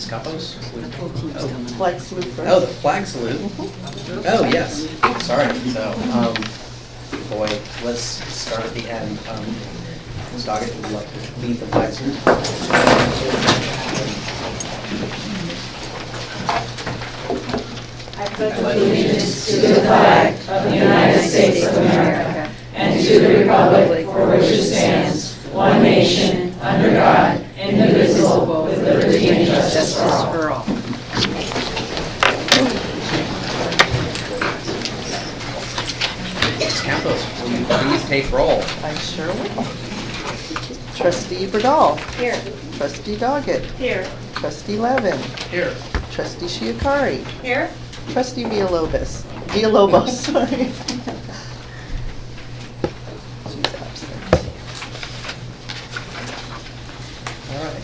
Ms. Campos? Flag salute first. Oh, the flag salute. Oh, yes. Sorry. So, boy, let's start at the end. Ms. Doggett, would you like to lead the flag salute? I pledge allegiance to the flag of the United States of America and to the republic for which it stands, one nation, under God, indivisible, with liberty and justice for all. Ms. Campos, will you please take roll? I sure will. Trustee Burdall. Here. Trustee Doggett. Here. Trustee Levin. Here. Trustee Shiakari. Here. Trustee Villalobos, sorry. She's absent. All right.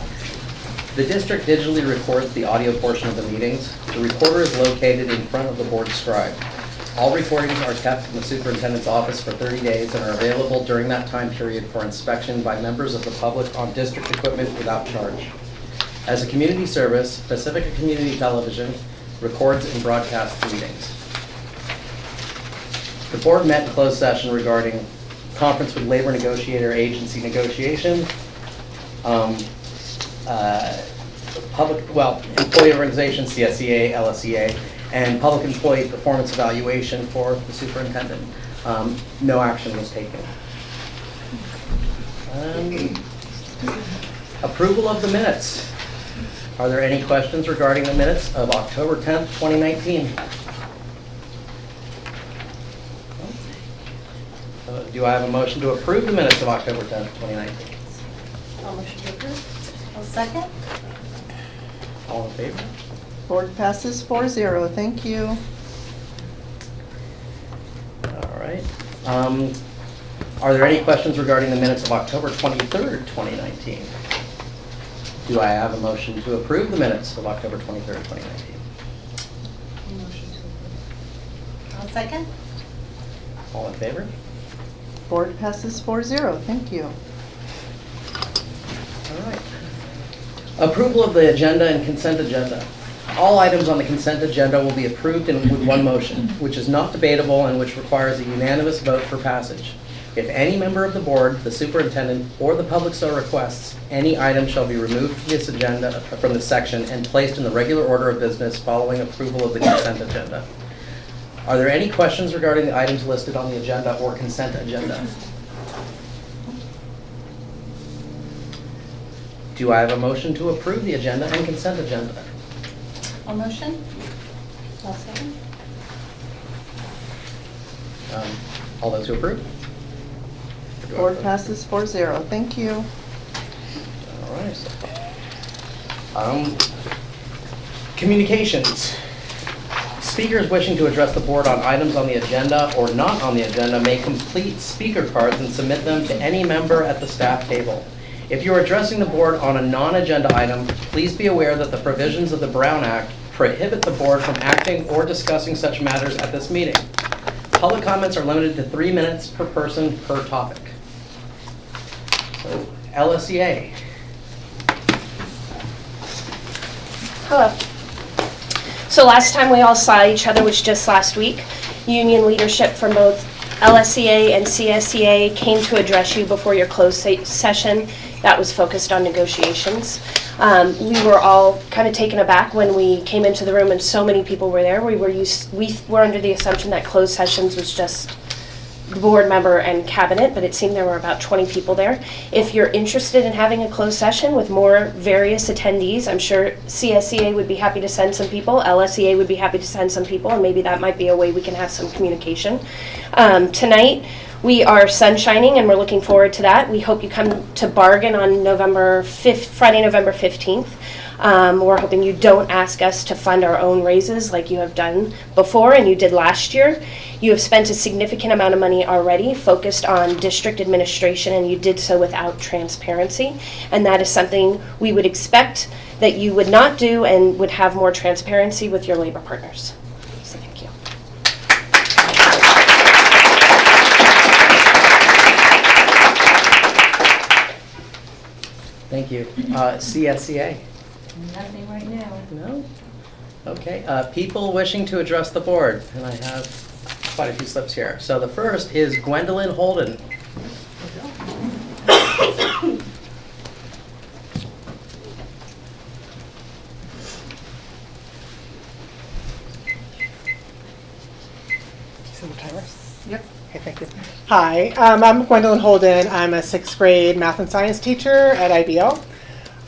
The district digitally records the audio portion of the meetings. The recorder is located in front of the board scribe. All recordings are kept in the superintendent's office for 30 days and are available during that time period for inspection by members of the public on district equipment without charge. As a community service, Pacifica Community Television records and broadcasts meetings. The board met in closed session regarding conference with labor negotiator agency negotiation, employee organization, CSEA, LSEA, and public employee performance evaluation for the superintendent. No action was taken. Approval of the minutes. Are there any questions regarding the minutes of October 10th, 2019? Do I have a motion to approve the minutes of October 10th, 2019? I'll motion to approve. I'll second. All in favor? Board passes 4-0, thank you. All right. Are there any questions regarding the minutes of October 23rd, 2019? Do I have a motion to approve the minutes of October 23rd, 2019? Motion to approve. I'll second. All in favor? Board passes 4-0, thank you. All right. Approval of the agenda and consent agenda. All items on the consent agenda will be approved with one motion, which is not debatable and which requires a unanimous vote for passage. If any member of the board, the superintendent, or the public so requests, any item shall be removed from this agenda, from this section, and placed in the regular order of business following approval of the consent agenda. Are there any questions regarding the items listed on the agenda or consent agenda? Do I have a motion to approve the agenda and consent agenda? I'll motion. I'll second. All those who approve? Board passes 4-0, thank you. All right. Communications. Speakers wishing to address the board on items on the agenda or not on the agenda may complete speaker cards and submit them to any member at the staff table. If you are addressing the board on a non-agenda item, please be aware that the provisions of the Brown Act prohibit the board from acting or discussing such matters at this meeting. Public comments are limited to 3 minutes per person per topic. So, LSEA. Hello. So last time we all saw each other was just last week. Union leadership from both LSEA and CSEA came to address you before your closed session that was focused on negotiations. We were all kind of taken aback when we came into the room and so many people were there. We were under the assumption that closed sessions was just the board member and cabinet, but it seemed there were about 20 people there. If you're interested in having a closed session with more various attendees, I'm sure CSEA would be happy to send some people, LSEA would be happy to send some people, and maybe that might be a way we can have some communication. Tonight, we are sunshining and we're looking forward to that. We hope you come to bargain on Friday, November 15th. We're hoping you don't ask us to fund our own raises like you have done before and you did last year. You have spent a significant amount of money already focused on district administration, and you did so without transparency. And that is something we would expect that you would not do and would have more transparency with your labor partners. So thank you. Thank you. CSEA. Nothing right now. No? Okay, people wishing to address the board, and I have quite a few slips here. So the first is Gwendolyn Holden. Set the timer. Yep. Okay, thank you. Hi, I'm Gwendolyn Holden. I'm a 6th grade math and science teacher at IBL.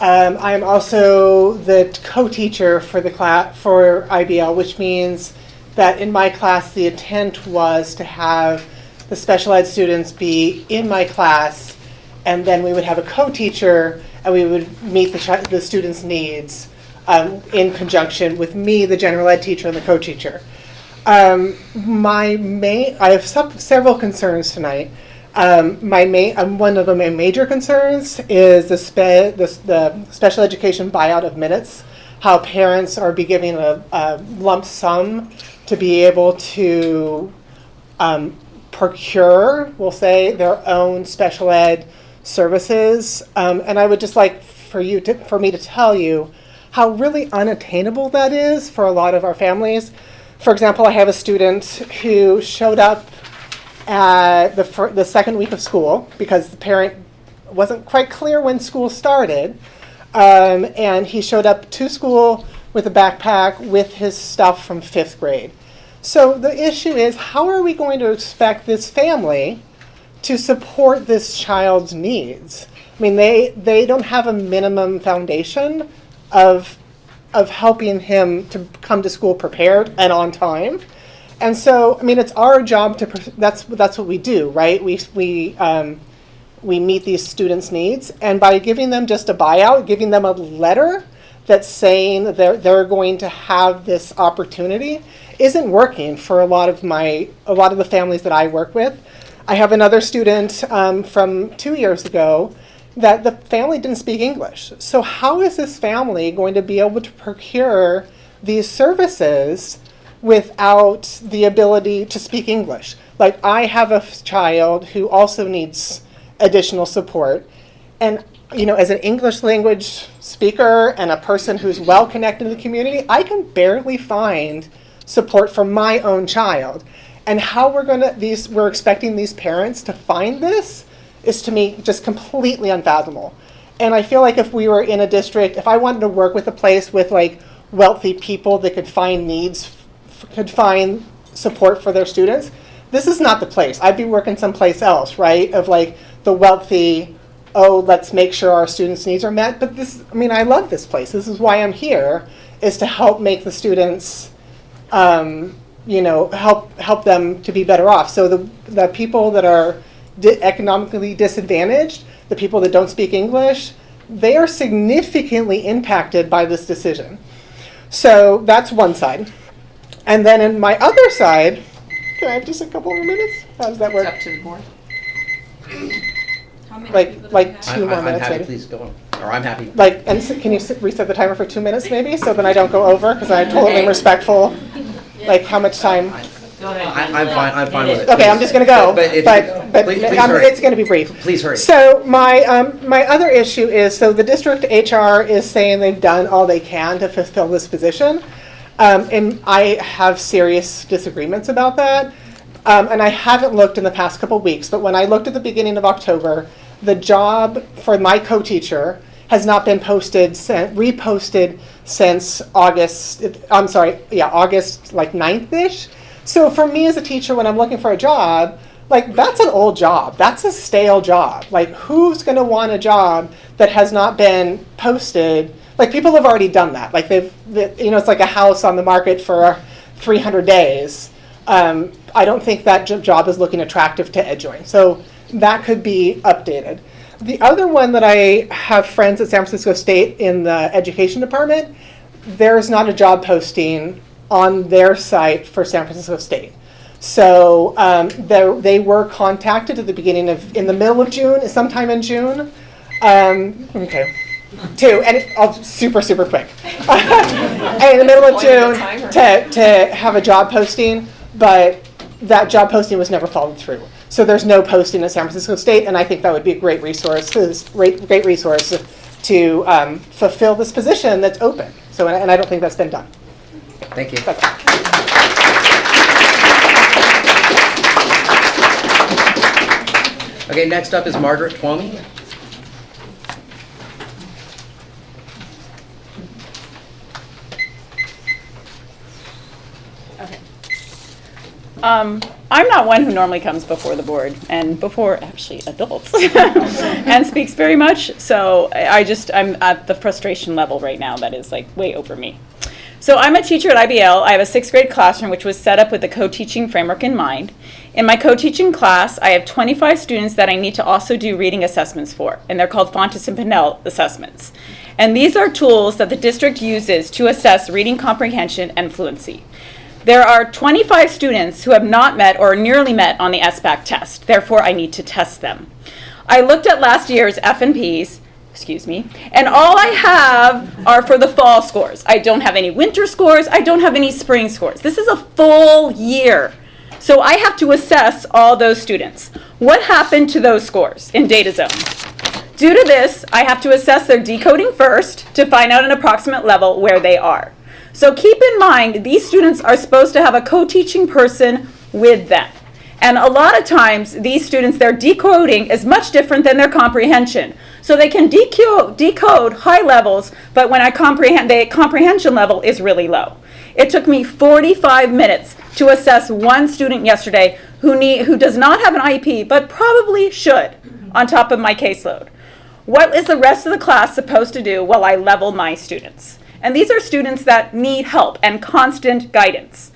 I am also the co-teacher for the class for IBL, which means that in my class the intent was to have the special ed students be in my class, and then we would have a co-teacher and we would meet the students' needs in conjunction with me, the general ed teacher, and the co-teacher. I have several concerns tonight. One of my major concerns is the special education buyout of minutes, how parents are be giving a lump sum to be able to procure, we'll say, their own special ed services. And I would just like for me to tell you how really unattainable that is for a lot of our families. For example, I have a student who showed up at the second week of school because the parent wasn't quite clear when school started, and he showed up to school with a backpack with his stuff from 5th grade. So the issue is, how are we going to expect this family to support this child's needs? I mean, they don't have a minimum foundation of helping him to come to school prepared and on time. And so, I mean, it's our job to, that's what we do, right? We meet these students' needs, and by giving them just a buyout, giving them a letter that's saying they're going to have this opportunity isn't working for a lot of the families that I work with. I have another student from 2 years ago that the family didn't speak English. So how is this family going to be able to procure these services without the ability to speak English? Like, I have a child who also needs additional support. And, you know, as an English language speaker and a person who's well connected in the community, I can barely find support for my own child. And how we're expecting these parents to find this is, to me, just completely unfathomable. And I feel like if we were in a district, if I wanted to work with a place with like wealthy people that could find needs, could find support for their students, this is not the place. I'd be working someplace else, right? Of like the wealthy, oh, let's make sure our students' needs are met. But this, I mean, I love this place. This is why I'm here, is to help make the students, help them to be better off. So the people that are economically disadvantaged, the people that don't speak English, they are significantly impacted by this decision. So that's one side. And then in my other side, can I have just a couple more minutes? How does that work? It's up to the board. How many people do we Like have? 2 more I'm minutes, happy, maybe. please go on. Or I'm happy. Can you reset the timer for 2 minutes, maybe, so then I don't go over, because I'm totally respectful. Like, how much time? Go ahead. I'm fine with it. Okay, I'm just going to go, But if- but please hurry. it's going to be brief. Please hurry. So my other issue is, so the district HR is saying they've done all they can to fulfill this position, and I have serious disagreements about that. And I haven't looked in the past couple weeks, but when I looked at the beginning of October, the job for my co-teacher has not been reposted since August like 9th-ish. So for me as a teacher, when I'm looking for a job, like, that's an old job. That's a stale job. Like, who's going to want a job that has not been posted? Like, people have already done that. Like, it's like a house on the market for 300 days. I don't think that job is looking attractive to EdJoin. So that could be updated. The other one that I have friends at San Francisco State in the education department, there's not a job posting on their site for San Francisco State. So they were contacted at in the middle of June, sometime in June. Okay. 2, and super quick. And in the middle of June to have a job posting, but that job posting was never followed through. So there's no posting at San Francisco State, and I think that would be a great resource to fulfill this position that's open. So, and I don't think that's been done. Thank you. That's all. Okay, next up is Margaret Twomey. I'm not one who normally comes before the board and before actually adults and speaks very much. So I'm at the frustration level right now that is like way over me. So I'm a teacher at IBL. I have a 6th grade classroom which was set up with the co-teaching framework in mind. In my co-teaching class, I have 25 students that I need to also do reading assessments for, and they're called Fontes and Pinnell assessments. And these are tools that the district uses to assess reading comprehension and fluency. There are 25 students who have not met or nearly met on the SBAC test. Therefore, I need to test them. I looked at last year's F&Ps, and all I have are for the fall scores. I don't have any winter scores. I don't have any spring scores. This is a full year. So I have to assess all those students. What happened to those scores in Data Zone? Due to this, I have to assess their decoding first to find out an approximate level where they are. So keep in mind, these students are supposed to have a co-teaching person with them. And a lot of times, these students, their decoding is much different than their comprehension. So they can decode high levels, but when I comprehend, the comprehension level is really low. It took me 45 minutes to assess one student yesterday who does not have an IEP, but probably should, on top of my caseload. What is the rest of the class supposed to do while I level my students? And these are students that need help and constant guidance.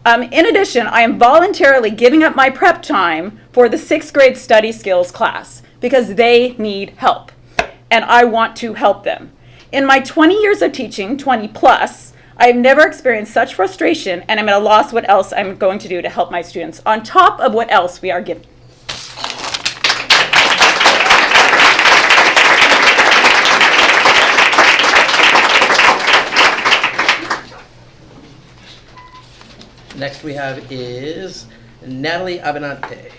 In addition, I am voluntarily giving up my prep time for the 6th grade study skills class because they need help, and I want to help them. In my 20 years of teaching, 20 plus, I have never experienced such frustration, and I'm at a loss what else I'm going to do to help my students on top of what else we are given. Next we have is Natalie Abinante.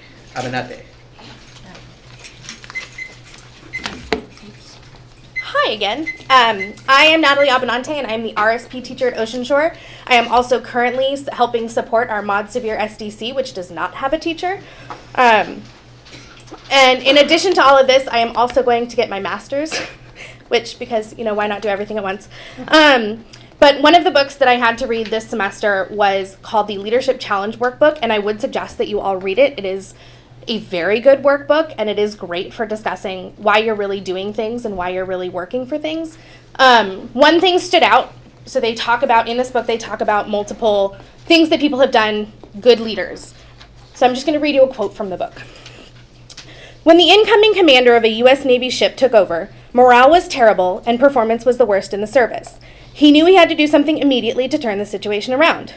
Hi again. I am Natalie Abinante, and I'm the RSP teacher at Ocean Shore. I am also currently helping support our Mod Severe SDC, which does not have a teacher. And in addition to all of this, I am also going to get my master's, which, because, why not do everything at once? But one of the books that I had to read this semester was called the Leadership Challenge Workbook, and I would suggest that you all read it. It is a very good workbook, and it is great for discussing why you're really doing things and why you're really working for things. One thing stood out. So in this book, they talk about multiple things that people have done, good leaders. So I'm just going to read you a quote from the book. When the incoming commander of a U.S. Navy ship took over, morale was terrible and performance was the worst in the service. He knew he had to do something immediately to turn the situation around.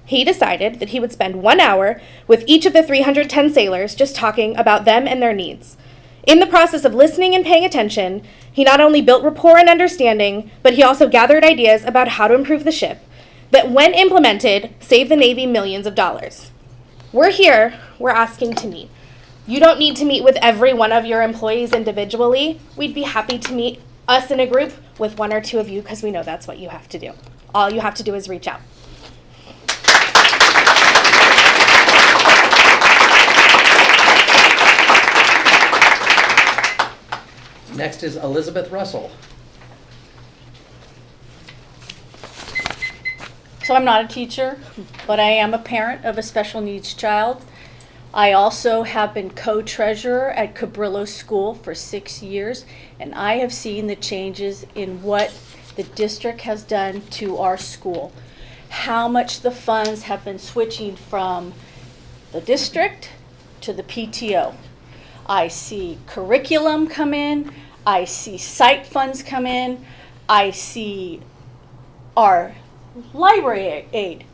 He decided that he would spend 1 hour with each of the 310 sailors just talking about them and their needs. In the process of listening and paying attention, he not only built rapport and understanding, but he also gathered ideas about how to improve the ship that, when implemented, saved the Navy millions of dollars. We're asking to meet. You don't need to meet with every one of your employees individually. We'd be happy to meet us in a group with 1 or 2 of you because we know that's what you have to do. All you have to do is reach out. Next is Elizabeth Russell. So I'm not a teacher, but I am a parent of a special needs child. I also have been co-treasurer at Cabrillo School for 6 years, and I have seen the changes in what the district has done to our school. How much the funds have been switching from the district to the PTO. I see curriculum come in, I see site funds come in, I see our library aid.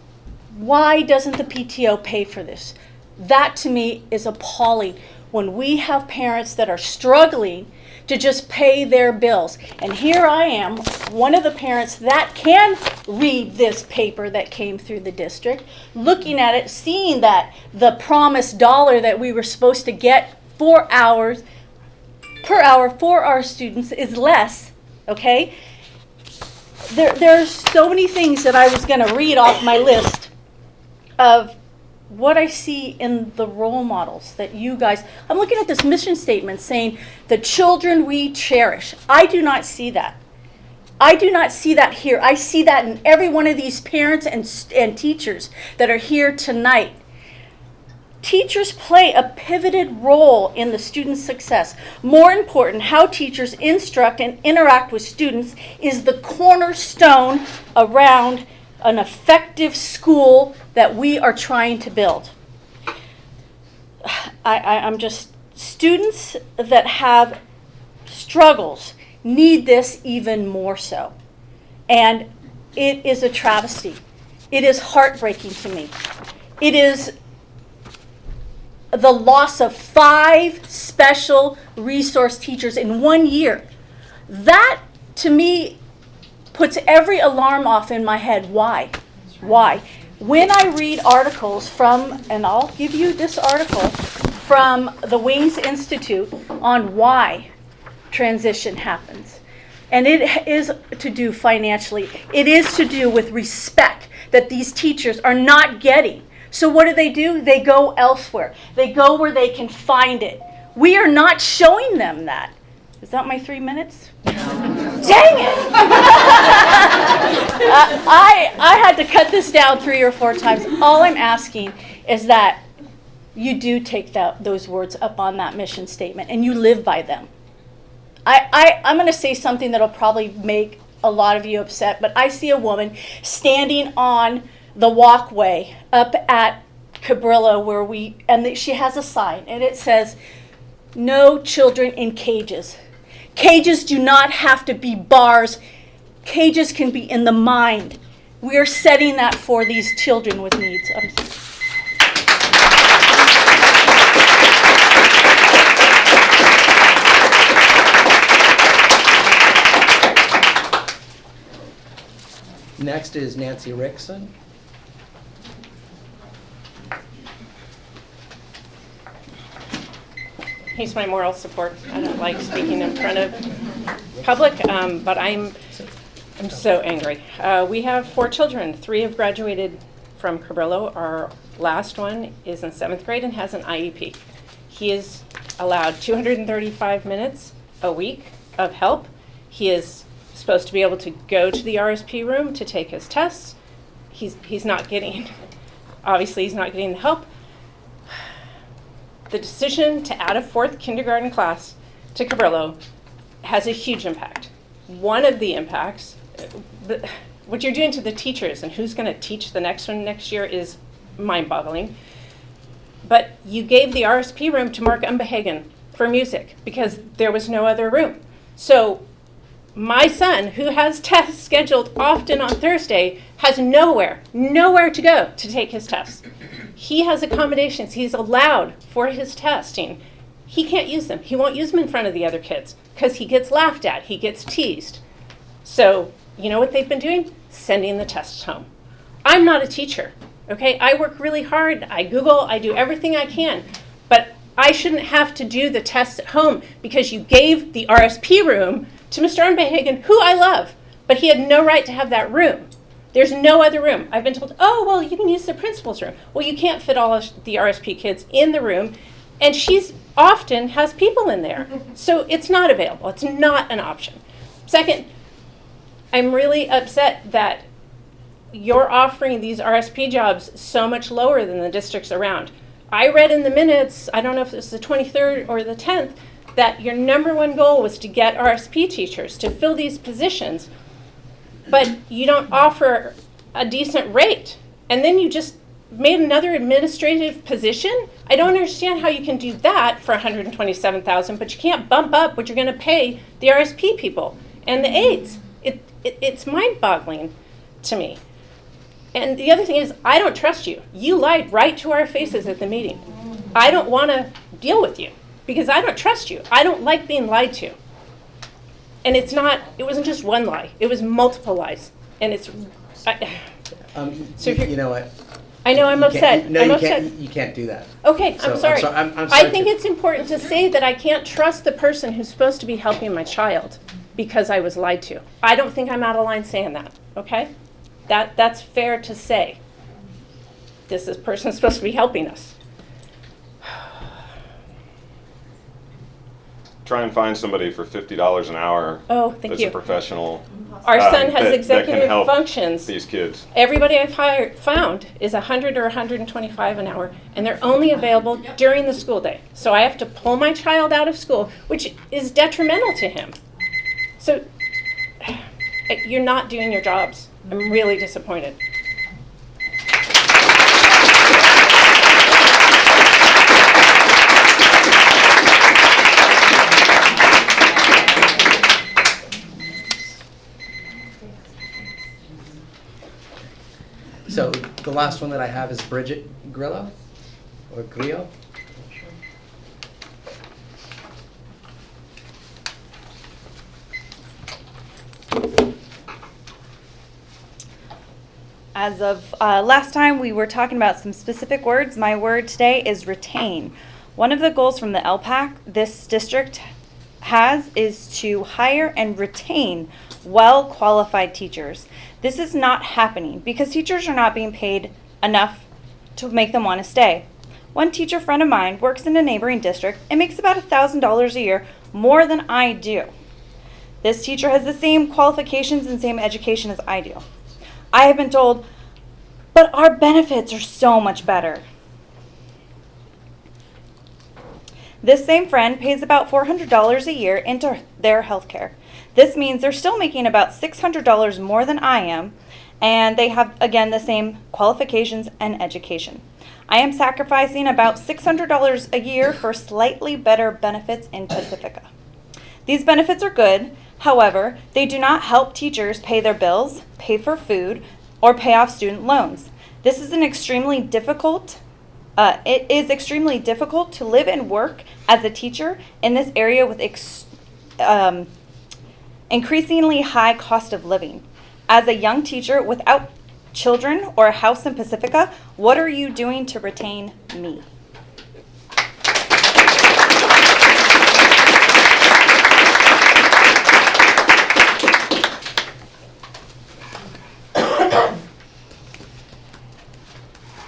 Why doesn't the PTO pay for this? That to me is appalling when we have parents that are struggling to just pay their bills. And here I am, one of the parents that can read this paper that came through the district, looking at it, seeing that the promised dollar that we were supposed to get per hour for our students is less okay? There's so many things that I was going to read off my list of what I see in the role models that you guys, I'm looking at this mission statement saying, the children we cherish. I do not see that. I do not see that here. I see that in every one of these parents and teachers that are here tonight. Teachers play a pivoted role in the student's success. More important, how teachers instruct and interact with students is the cornerstone around an effective school that we are trying to build. I'm just, students that have struggles need this even more so. And it is a travesty. It is heartbreaking to me. It is the loss of 5 special resource teachers in 1 year. That, to me, puts every alarm off in my head. Why? Why? When I read articles from, and I'll give you this article, from the Wings Institute on why transition happens. And it is to do financially. It is to do with respect that these teachers are not getting. So what do? They go elsewhere. They go where they can find it. We are not showing them that. Is that my 3 minutes? Dang it! I had to cut this down 3 or 4 times. All I'm asking is that you do take those words up on that mission statement and you live by them. I'm going to say something that'll probably make a lot of you upset, but I see a woman standing on the walkway up at Cabrillo and she has a sign and it says, "No children in cages." Cages do not have to be bars. Cages can be in the mind. We are setting that for these children with needs. Next is Nancy Rickson. He's my moral support. I don't like speaking in front of public, but I'm so angry. We have 4 children. 3 have graduated from Cabrillo. Our last one is in 7th grade and has an IEP. He is allowed 235 minutes a week of help. He is supposed to be able to go to the RSP room to take his tests. He's not getting, obviously he's not getting the help. The decision to add a 4th kindergarten class to Cabrillo has a huge impact. One of the impacts, what you're doing to the teachers and who's going to teach the next one next year is mind-boggling. But you gave the RSP room to Mark Umbehagen for music because there was no other room. So my son, who has tests scheduled often on Thursday, has nowhere to go to take his tests. He has accommodations. He's allowed for his testing. He can't use them. He won't use them in front of the other kids because he gets laughed at. He gets teased. So you know what they've been doing? Sending the tests home. I'm not a teacher, okay? I work really hard. I Google. I do everything I can. But I shouldn't have to do the tests at home because you gave the RSP room to Mr. Unbehagen, who I love, but he had no right to have that room. There's no other room. I've been told, oh, well, you can use the principal's room. Well, you can't fit all of the RSP kids in the room, and she's often has people in there. So it's not available. It's not an option. Second, I'm really upset that you're offering these RSP jobs so much lower than the districts around. I read in the minutes, I don't know if it was the 23rd or the 10th, that your #1 goal was to get RSP teachers to fill these positions, but you don't offer a decent rate. And then you just made another administrative position? I don't understand how you can do that for $127,000, but you can't bump up what you're going to pay the RSP people and the aides. It's mind-boggling to me. And the other thing is, I don't trust you. You lied right to our faces at the meeting. I don't want to deal with you because I don't trust you. I don't like being lied to. And it wasn't just one lie. It was multiple lies. And it's, so you know what? I know I'm upset. No, I'm you upset. can't. You can't do that. Okay, So, I'm sorry. I'm sorry I think it's important to say that I can't trust the person who's supposed to be helping my child. because I was lied to. I don't think I'm out of line saying that, okay? That's fair to say. This person is supposed to be helping us. Try and find somebody for $50 an hour. Oh, thank that's you. a professional. Our son has that executive can help functions. these kids. Everybody I've found is 100 or 125 an hour, and they're only available during the school day. So I have to pull my child out of school, which is detrimental to him. So you're not doing your jobs. I'm really disappointed. So the last one that I have is Bridget Grillo, or Grillo. As of last time, we were talking about some specific words. My word today is retain. One of the goals from the LPAC this district has is to hire and retain well-qualified teachers. This is not happening because teachers are not being paid enough to make them want to stay. One teacher friend of mine works in a neighboring district and makes about $1,000 a year more than I do. This teacher has the same qualifications and same education as I do. I have been told, but our benefits are so much better. This same friend pays about $400 a year into their health care. This means they're still making about $600 more than I am, and they have, again, the same qualifications and education. I am sacrificing about $600 a year for slightly better benefits in Pacifica. These benefits are good. However, they do not help teachers pay their bills, pay for food, or pay off student loans. This is extremely difficult to live and work as a teacher in this area with increasingly high cost of living. As a young teacher without children or a house in Pacifica, what are you doing to retain me?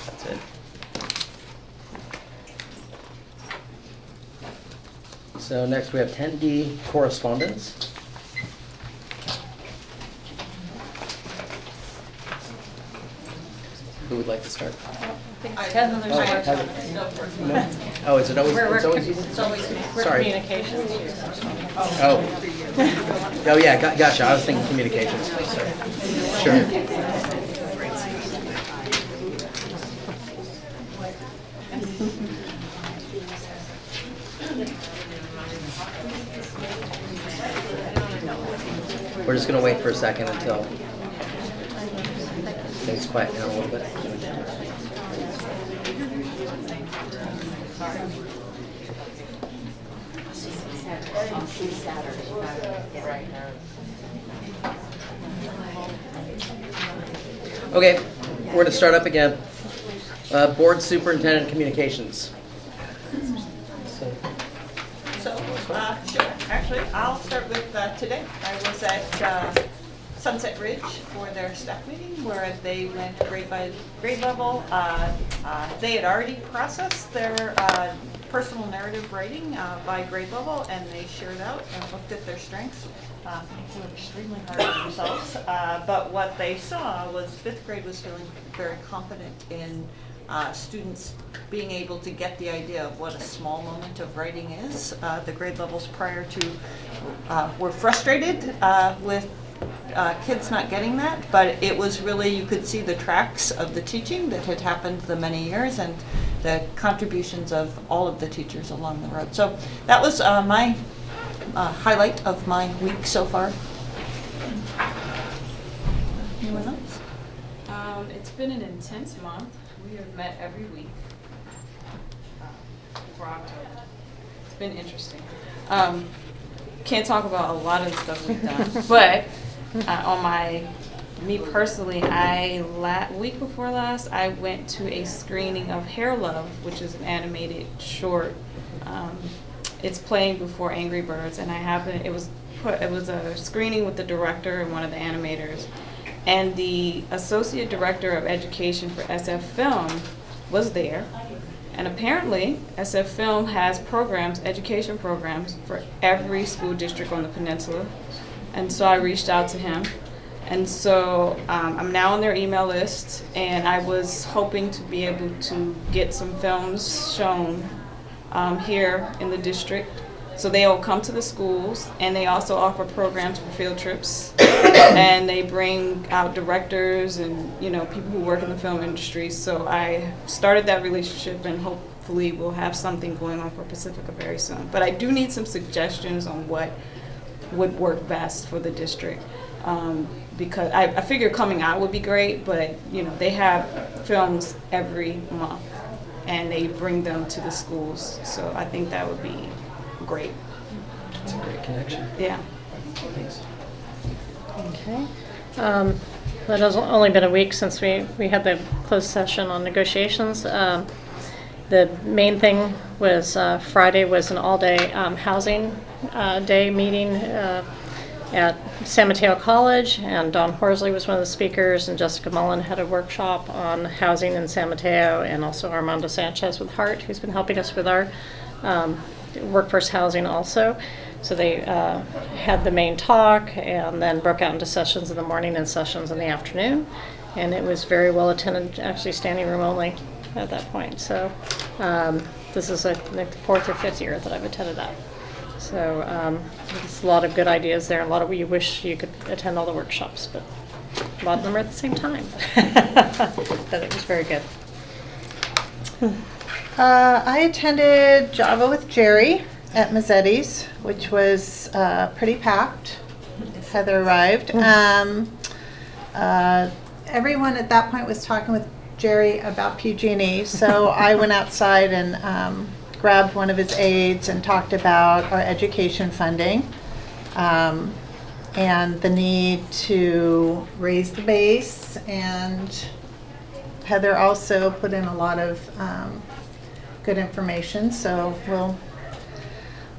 That's it. So next we have 10D, correspondence. Who would like to start? Heather, Oh, Heather. No? Oh, is it always, it's always you? Sorry. Communications. Oh. Oh, yeah, gotcha. I was thinking communications. Sorry. Sure. We're just going to wait for a second until things quiet down a little bit. Okay, we're going to start up again. Board Superintendent Communications. Sure. Actually, I'll start with today. I was at Sunset Ridge for their staff meeting where they went grade by grade level. They had already processed their personal narrative writing by grade level, and they shared out and looked at their strengths. They were extremely hard on themselves, but what they saw was 5th grade was feeling very confident in students being able to get the idea of what a small moment of writing is. The grade levels prior to were frustrated with kids not getting that, but it was really, you could see the tracks of the teaching that had happened the many years and the contributions of all of the teachers along the road. So that was my highlight of my week so far. Anyone else? It's been an intense month. We have met every week for October. It's been interesting. Can't talk about a lot of the stuff we've done, but on me personally, week before last, I went to a screening of Hair Love, which is an animated short. It's playing before Angry Birds, and it was it was a screening with the director and one of the animators, and the associate director of education for SF Film was there. And apparently, SF Film has programs, education programs, for every school district on the peninsula. And so I reached out to him. And so I'm now on their email list, and I was hoping to be able to get some films shown here in the district. So they'll come to the schools, and they also offer programs for field trips. And they bring out directors and, you know, people who work in the film industry. So I started that relationship, and hopefully we'll have something going on for Pacifica very soon. But I do need some suggestions on what would work best for the district. Because I figure coming out would be great, but, you know, they have films every month, and they bring them to the schools. So I think that would be great. It's a great connection. Yeah. Thanks. Okay. It has only been a week since we had the closed session on negotiations. The main thing was Friday was an all-day housing day meeting at San Mateo College, and Don Horsley was one of the speakers, and Jessica Mullen had a workshop on housing in San Mateo, and also Armando Sanchez with HEART, who's been helping us with our workforce housing also. So they had the main talk and then broke out into sessions in the morning and sessions in the afternoon. And it was very well attended, actually standing room only at that point. So this is like the 4th or 5th year that I've attended that. So there's a lot of good ideas there. A lot of you wish you could attend all the workshops, but a lot of them are at the same time. But it was very good. I attended Java with Jerry at Mazzetti's, which was pretty packed. Heather arrived. Everyone at that point was talking with Jerry about PG&E, so I went outside and grabbed one of his aides and talked about our education funding and the need to raise the base. And Heather also put in a lot of good information, so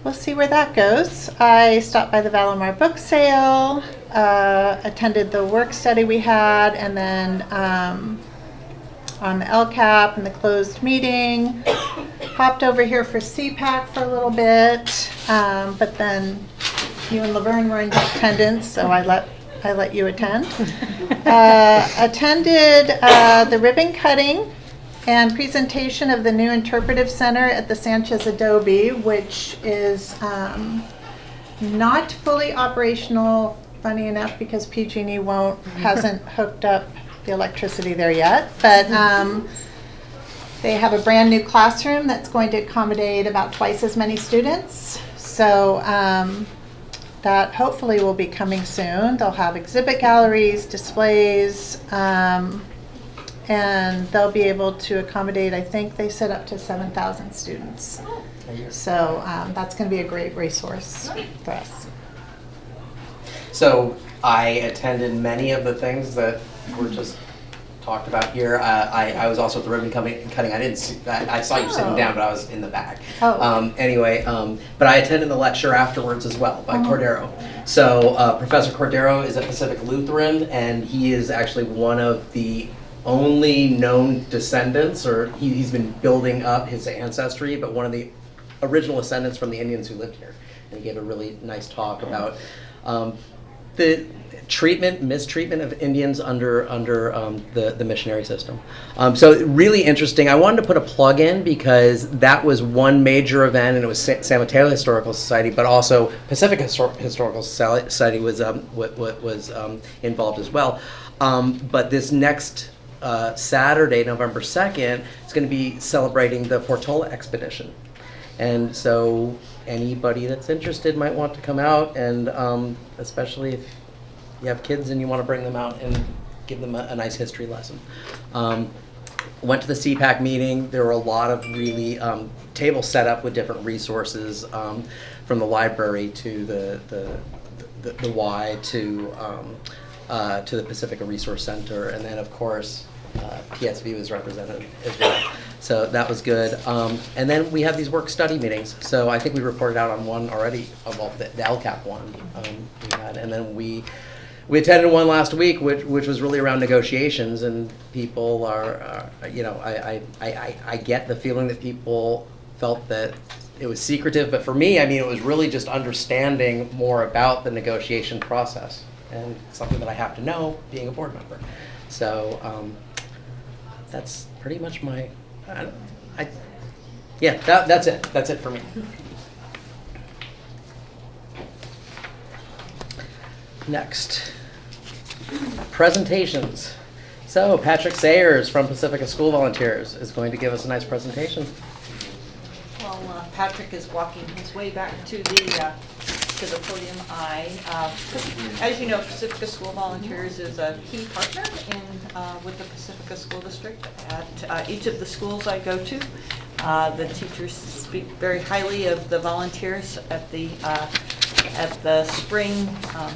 we'll see where that goes. I stopped by the Valamar book sale, attended the work study we had, and then on the LCAP and the closed meeting. Hopped over here for CPAC for a little bit, but then you and Laverne were in attendance, so I let you attend. Attended the ribbon cutting and presentation of the new interpretive center at the Sanchez Adobe, which is not fully operational, funny enough, because PG&E hasn't hooked up the electricity there yet, but they have a brand new classroom that's going to accommodate about twice as many students. So that hopefully will be coming soon. They'll have exhibit galleries, displays, and they'll be able to accommodate, I think they said, up to 7,000 students. So that's going to be a great resource for us. So I attended many of the things that were just talked about here. I was also at the ribbon cutting. I didn't see, I saw you sitting down, but I was in the back. Anyway, but I attended the lecture afterwards as well by Cordero. So Professor Cordero is at Pacific Lutheran, and he is actually one of the only known descendants, or he's been building up his ancestry, but one of the original descendants from the Indians who lived here. And he gave a really nice talk about the mistreatment of Indians under the missionary system. So really interesting. I wanted to put a plug in because that was one major event, and it was San Mateo Historical Society, but also Pacifica Historical Society was involved as well. But this next Saturday, November 2nd, is going to be celebrating the Portola expedition. And so anybody that's interested might want to come out, and especially if you have kids and you want to bring them out and give them a nice history lesson. Went to the CPAC meeting. There were a lot of really tables set up with different resources, from the library to the Y to the Pacifica Resource Center, and then of course PSV was represented as well. So that was good. And then we have these work study meetings. So I think we reported out on one already, well, the LCAP one we had. And then we attended one last week, which was really around negotiations. And people are you know, I get the feeling that people felt that it was secretive. But for me, I mean, it was really just understanding more about the negotiation process. And something that I have to know being a board member. So that's pretty much my, yeah, that's it. That's it for me. Next, presentations. So Patrick Sayers from Pacifica School Volunteers is going to give us a nice presentation. Well, Patrick is walking his way back to the podium. As you know, Pacifica School Volunteers is a key partner with the Pacifica School District at each of the schools I go to. The teachers speak very highly of the volunteers at the spring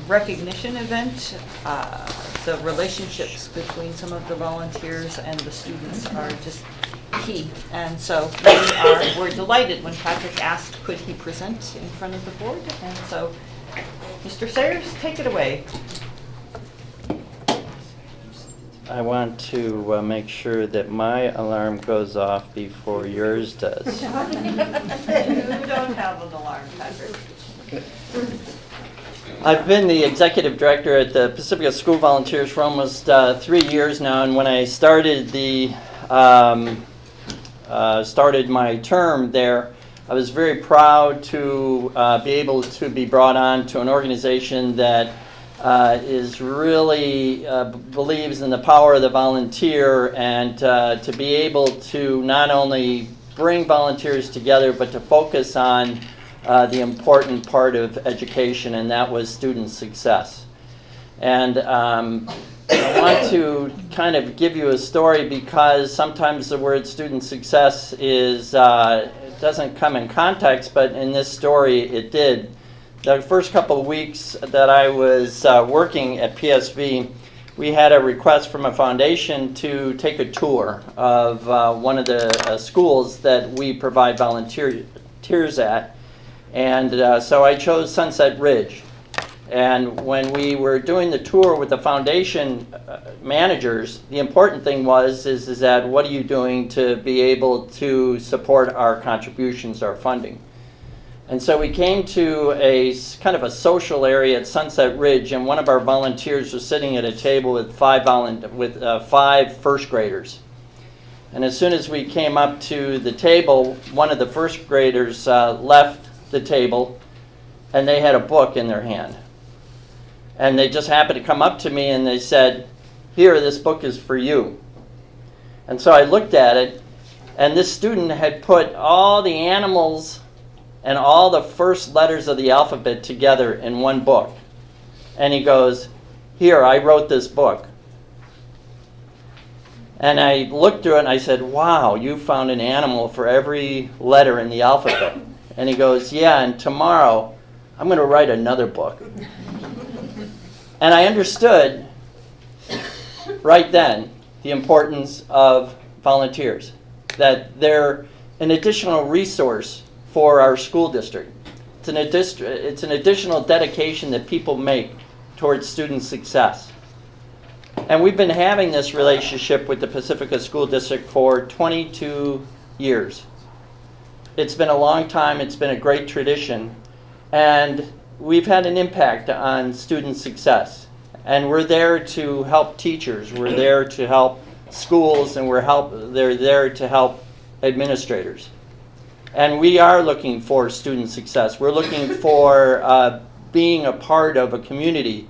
recognition event. The relationships between some of the volunteers and the students are just key, and so we're delighted when Patrick asked could he present in front of the board, and so Mr. Sayers, take it away. I want to make sure that my alarm goes off before yours does. You don't have an alarm, Patrick. I've been the executive director at the Pacifica School Volunteers for almost 3 years now, and when I started started my term there, I was very proud to be able to be brought on to an organization that is really believes in the power of the volunteer, and to be able to not only bring volunteers together but to focus on the important part of education, and that was student success. And I want to kind of give you a story because sometimes the word student success is it doesn't come in context, but in this story it did. The first couple of weeks that I was working at PSV, we had a request from a foundation to take a tour of one of the schools that we provide volunteers at. And so I chose Sunset Ridge. And when we were doing the tour with the foundation managers, the important thing is that what are you doing to be able to support our contributions, our funding? And so we came to a kind of a social area at Sunset Ridge, and one of our volunteers was sitting at a table with five first graders. And as soon as we came up to the table, one of the first graders left the table, and they had a book in their hand. And they just happened to come up to me and they said, "Here, this book is for you." And so I looked at it, and this student had put all the animals and all the first letters of the alphabet together in one book. And he goes, "Here, I wrote this book." And I looked through it and I said, "Wow, you found an animal for every letter in the alphabet." And he goes, "Yeah, and tomorrow I'm going to write another book." And I understood right then the importance of volunteers, that they're an additional resource for our school district. It's an additional dedication that people make towards student success. And we've been having this relationship with the Pacifica School District for 22 years. It's been a long time, it's been a great tradition, and we've had an impact on student success. And we're there to help teachers, we're there to help schools, and they're there to help administrators. And we are looking for student success. We're looking for being a part of a community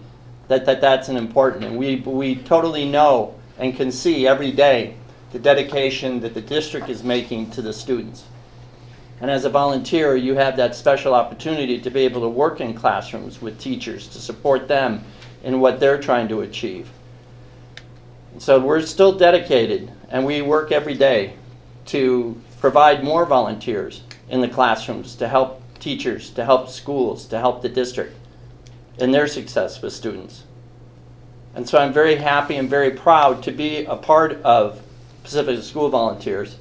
that's an important. And we totally know and can see every day the dedication that the district is making to the students. And as a volunteer, you have that special opportunity to be able to work in classrooms with teachers to support them in what they're trying to achieve. So we're still dedicated, and we work every day to provide more volunteers in the classrooms to help teachers, to help schools, to help the district in their success with students. And so I'm very happy and very proud to be a part of Pacifica School Volunteers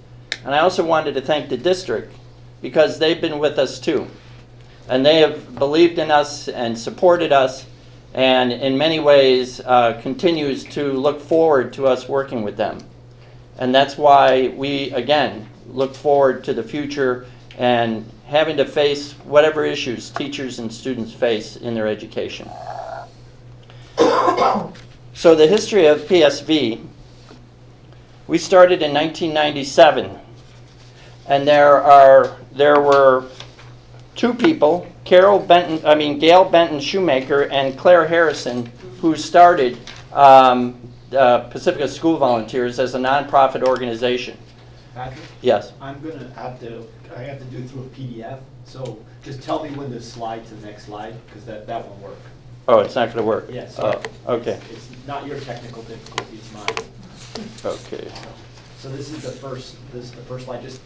And I also wanted to thank the district because they've been with us too. And they have believed in us and supported us, and in many ways continues to look forward to us working with them. And that's why we, again, look forward to the future and having to face whatever issues teachers and students face in their education. So the history of PSV, we started in 1997, and there were two people, Gail Benton Shoemaker and Claire Harrison, who started Pacifica School Volunteers as a nonprofit organization. Patrick? Yes. I have to do it through a PDF, so just tell me when to slide to the next slide, because that won't work. Oh, it's not going to work? Yes. Okay. It's not your technical difficulty, it's mine. Okay. So this is the first slide, just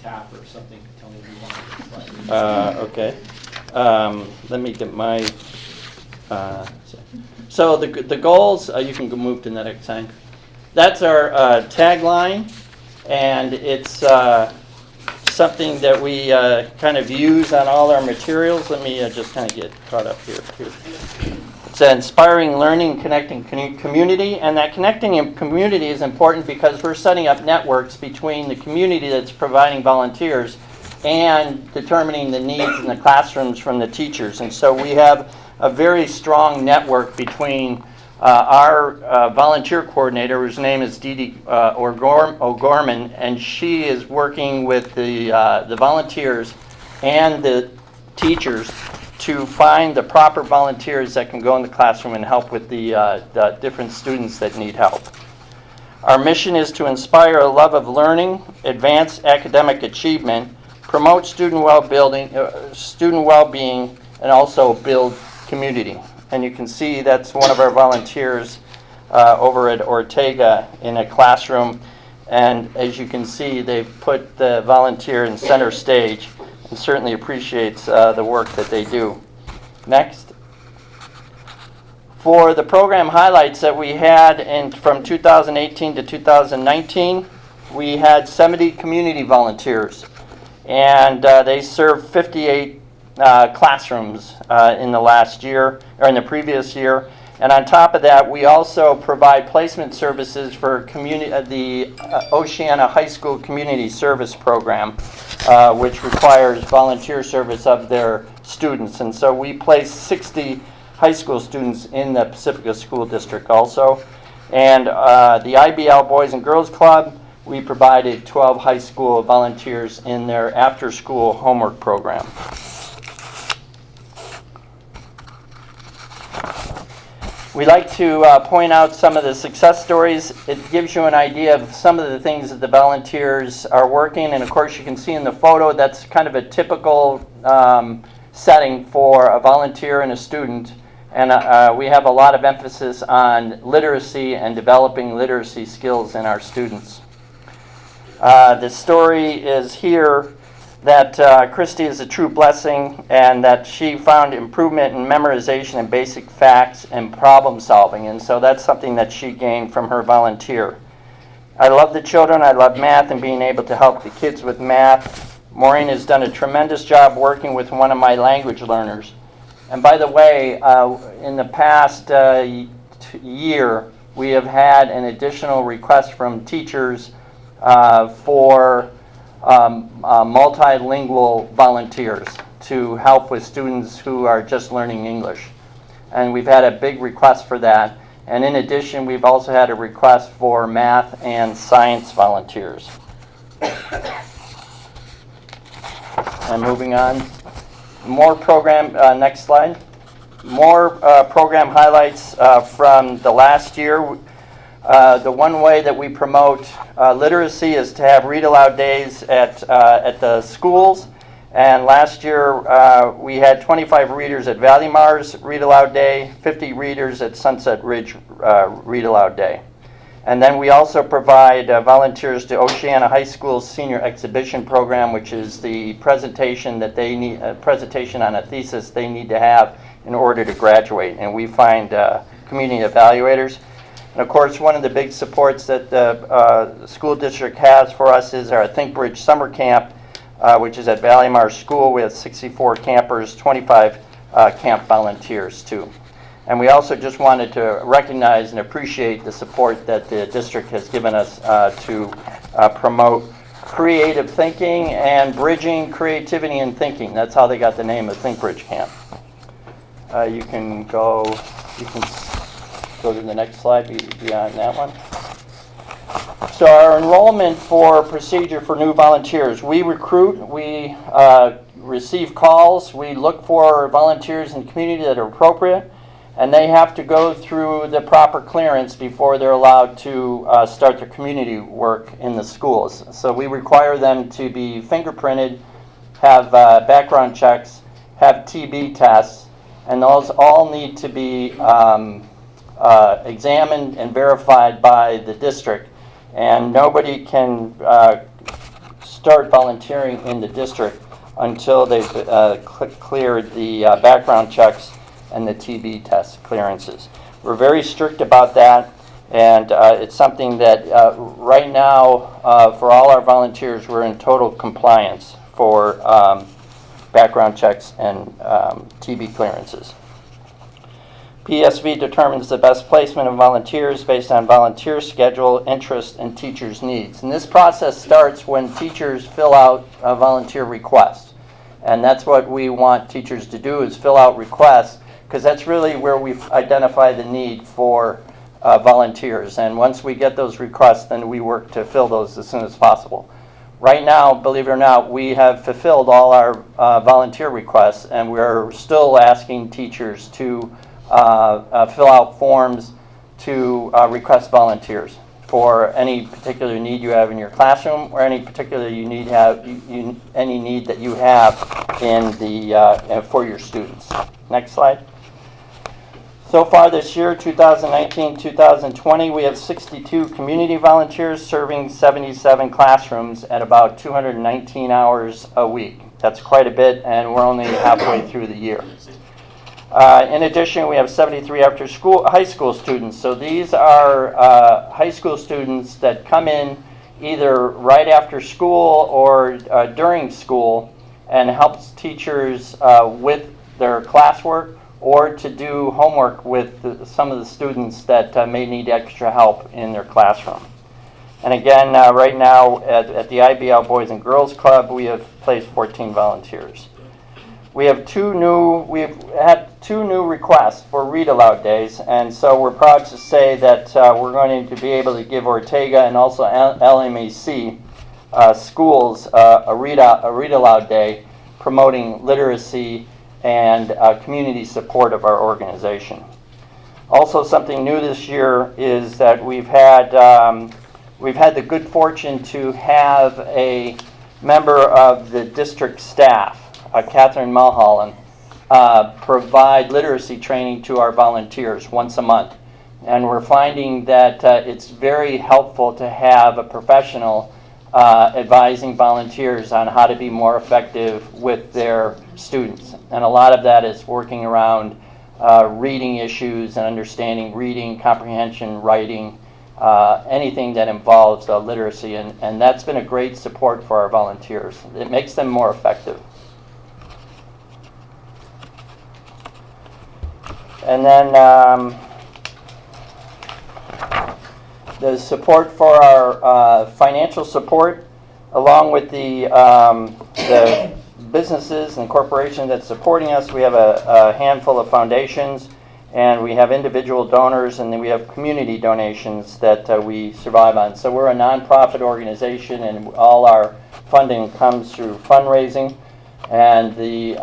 tap or something, tell me when you want to slide. Okay. Let me get my, so the goals, you can move to the next slide. That's our tagline, and it's something that we kind of use on all our materials. Let me just kind of get caught up here too. It's inspiring learning, connecting community, and that connecting in community is important because we're setting up networks between the community that's providing volunteers and determining the needs in the classrooms from the teachers. And so we have a very strong network between our volunteer coordinator, whose name is Dee Dee O'Gorman, and she is working with the volunteers and the teachers to find the proper volunteers that can go in the classroom and help with the different students that need help. Our mission is to inspire a love of learning, advance academic achievement, promote student well-being, and also build community. And you can see that's one of our volunteers over at Ortega in a classroom. And as you can see, they've put the volunteer in center stage and certainly appreciates the work that they do. Next. For the program highlights that we had from 2018 to 2019, we had 70 community volunteers. And they served 58 classrooms in the last year, or in the previous year. And on top of that, we also provide placement services for the Oceana High School Community Service Program, which requires volunteer service of their students. And so we place 60 high school students in the Pacifica School District also. And the IBL Boys and Girls Club, we provided 12 high school volunteers in their after-school homework program. We like to point out some of the success stories. It gives you an idea of some of the things that the volunteers are working. And of course, you can see in the photo, that's kind of a typical setting for a volunteer and a student. And we have a lot of emphasis on literacy and developing literacy skills in our students. The story is here that Christy is a true blessing and that she found improvement in memorization and basic facts and problem solving. And so that's something that she gained from her volunteer. I love the children. I love math and being able to help the kids with math. Maureen has done a tremendous job working with one of my language learners. And by the way, in the past year, we have had an additional request from teachers for multilingual volunteers to help with students who are just learning English. And we've had a big request for that. And in addition, we've also had a request for math and science volunteers. And moving on, more program, next slide. More program highlights from the last year. The one way that we promote literacy is to have read aloud days at the schools. And last year we had 25 readers at Valley Mars Read Aloud Day, 50 readers at Sunset Ridge Read Aloud Day. And then we also provide volunteers to Oceana High School's Senior Exhibition Program, which is the presentation that they need, presentation on a thesis they need to have in order to graduate. And we find community evaluators. And of course, one of the big supports that the school district has for us is our Think Bridge Summer Camp, which is at Valleymar School. We have 64 campers, 25 camp volunteers too. And we also just wanted to recognize and appreciate the support that the district has given us to promote creative thinking and bridging creativity and thinking. That's how they got the name of Think Bridge Camp. You can go to the next slide beyond that one. So our enrollment for procedure for new volunteers. We recruit, we receive calls, we look for volunteers in the community that are appropriate, and they have to go through the proper clearance before they're allowed to start their community work in the schools. So we require them to be fingerprinted, have background checks, have TB tests, and those all need to be examined and verified by the district. And nobody can start volunteering in the district until they've cleared the background checks and the TB test clearances. We're very strict about that, and it's something that right now for all our volunteers we're in total compliance for background checks and TB clearances. PSV determines the best placement of volunteers based on volunteer schedule, interest, and teachers' needs. And this process starts when teachers fill out a volunteer request. And that's what we want teachers to do, is fill out requests, because that's really where we identify the need for volunteers. And once we get those requests, then we work to fill those as soon as possible. Right now, believe it or not, we have fulfilled all our volunteer requests, and we're still asking teachers to fill out forms to request volunteers for any particular need you have in your classroom, or any particular any need that you have in the for your students. Next slide. So far this year, 2019-2020, we have 62 community volunteers serving 77 classrooms at about 219 hours a week. That's quite a bit, and we're only halfway through the year. In addition, we have 73 high school students. So these are high school students that come in either right after school or during school and helps teachers with their classwork, or to do homework with some of the students that may need extra help in their classroom. And again, right now at the IBL Boys and Girls Club, we have placed 14 volunteers. We've had two new requests for Read Aloud Days, and so we're proud to say that we're going to be able to give Ortega and also LMAC schools a Read Aloud Day, promoting literacy and community support of our organization. Also, something new this year is that we've had the good fortune to have a member of the district staff, Catherine Mulholland, provide literacy training to our volunteers once a month. And we're finding that it's very helpful to have a professional advising volunteers on how to be more effective with their students. And a lot of that is working around reading issues and understanding reading, comprehension, writing, anything that involves literacy. And that's been a great support for our volunteers. It makes them more effective. And then the support for our financial support, along with the businesses and corporations that's supporting us. We have a handful of foundations, and we have individual donors, and then we have community donations that we survive on. So we're a nonprofit organization, and all our funding comes through fundraising. And the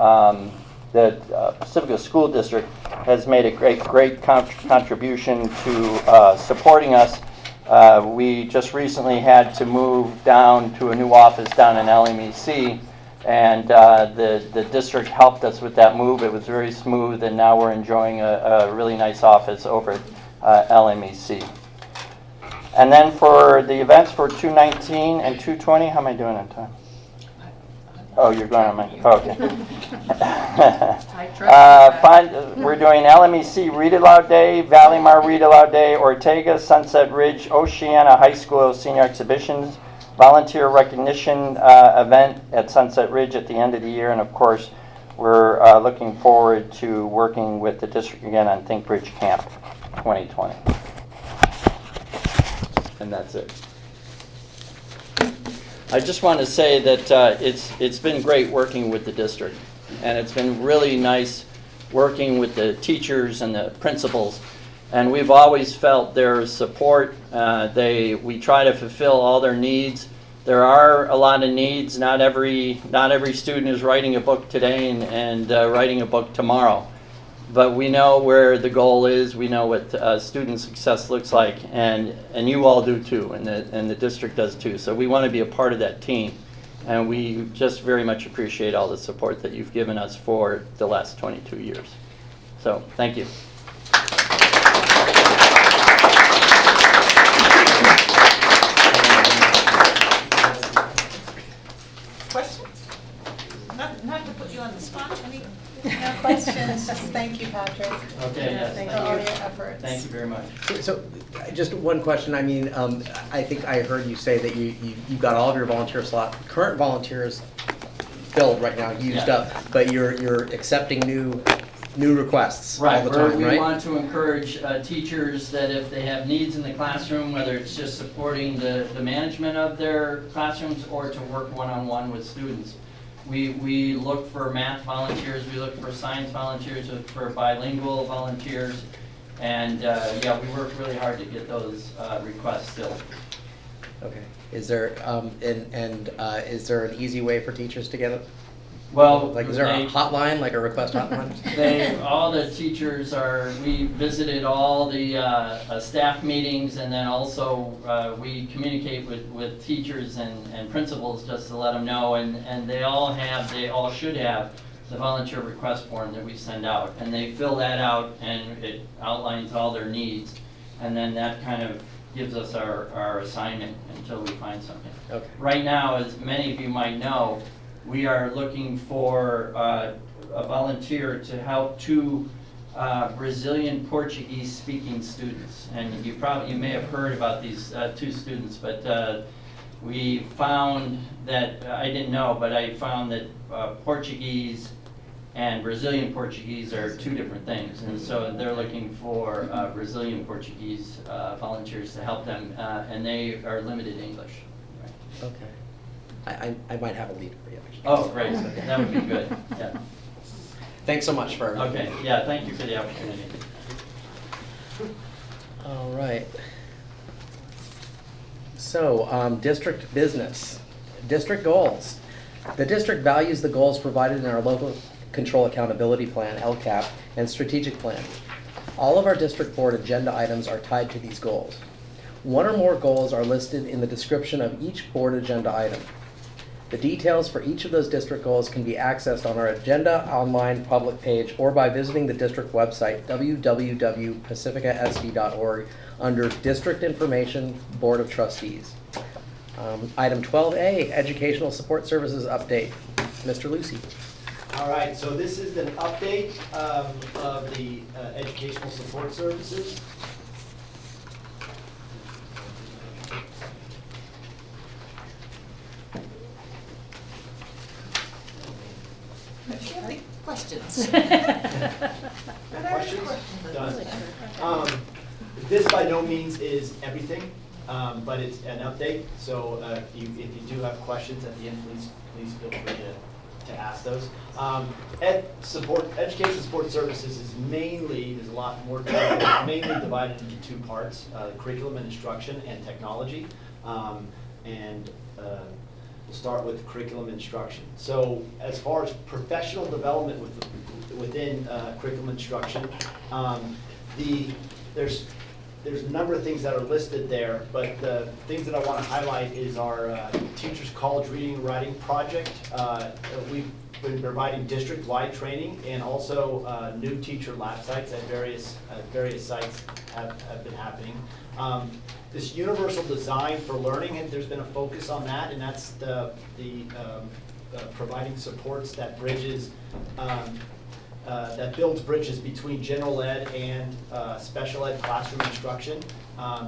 Pacifica School District has made a great contribution to supporting us. We just recently had to move down to a new office down in LMEC, and the district helped us with that move. It was very smooth, and now we're enjoying a really nice office over at LMEC. And then for the events for 219 and 220, how am I doing on time? Oh, you're going on my, okay. trust We're doing LMEC Read Aloud Day, Valley Mar Read Aloud Day, Ortega, Sunset Ridge, Oceana High School Senior Exhibitions, volunteer recognition event at Sunset Ridge at the end of the year, and of course, we're looking forward to working with the district again on Think Bridge Camp 2020. And that's it. I just want to say that it's been great working with the district, and it's been really nice working with the teachers and the principals, and we've always felt their support. We try to fulfill all their needs. There are a lot of needs. Not every student is writing a book today and writing a book tomorrow. But we know where the goal is. We know what student success looks like, and you all do too, and the district does too. So we want to be a part of that team, and we just very much appreciate all the support that you've given us for the last 22 years. So thank you. Questions? Not to put you on the spot, any? No questions. Thank you, Patrick. Okay, yes, For all your efforts. Thank you very much. So, just one question. I mean, I think I heard you say that you got all of your volunteer slot, current volunteers filled right now, used Yeah. up, but you're accepting new requests all Right, the time, we right? want to encourage teachers that if they have needs in the classroom, whether it's just supporting the management of their classrooms or to work one-on-one with students. We look for math volunteers, we look for science volunteers, we look for bilingual volunteers, and yeah, we work really hard to get those requests filled. Okay. Is there is there an easy way for teachers to get it? Well, Like, is there a hotline, like a request hotline? All the teachers we visited all the staff meetings, and then also we communicate with teachers and principals just to let them know, and they all should have the volunteer request form that we send out, and they fill that out, and it outlines all their needs, and then that kind of gives us our assignment until we find something. Okay. Right now, as many of you might know, we are looking for a volunteer to help two Brazilian Portuguese speaking students. And you may have heard about these two students, but we found that, I didn't know, but I found that Portuguese and Brazilian Portuguese are two different things. And so they're looking for Brazilian Portuguese volunteers to help them, and they are limited English. Right. Okay. I might have a lead for you, actually. Oh, great. That would be good. Yeah. Thanks so much for everything. Okay. Yeah, thank you for the opportunity. All right. So, district business. District goals. The district values the goals provided in our local control accountability plan, LCAP, and strategic plan. All of our district board agenda items are tied to these goals. One or more goals are listed in the description of each board agenda item. The details for each of those district goals can be accessed on our agenda online public page or by visiting the district website, www.pacificasd.org, under District Information, Board of Trustees. Item 12A, Educational Support Services Update. Mr. Lucy. All right, so this is an update of the educational support services. Questions? Questions? Done. This by no means is everything, but it's an update. So if you do have questions at the end, please feel free to ask those. Education support services is mainly, there's a lot more to it, it's mainly divided into two parts, curriculum and instruction and technology. We'll start with curriculum instruction. So as far as professional development within curriculum instruction, there's a number of things that are listed there, but the things that I want to highlight is our Teachers College Reading and Writing Project. We've been providing district-wide training, and also new teacher lab sites at various sites have been happening. This universal design for learning, and there's been a focus on that, and that's the providing supports that bridges, that builds bridges between general ed and special ed classroom instruction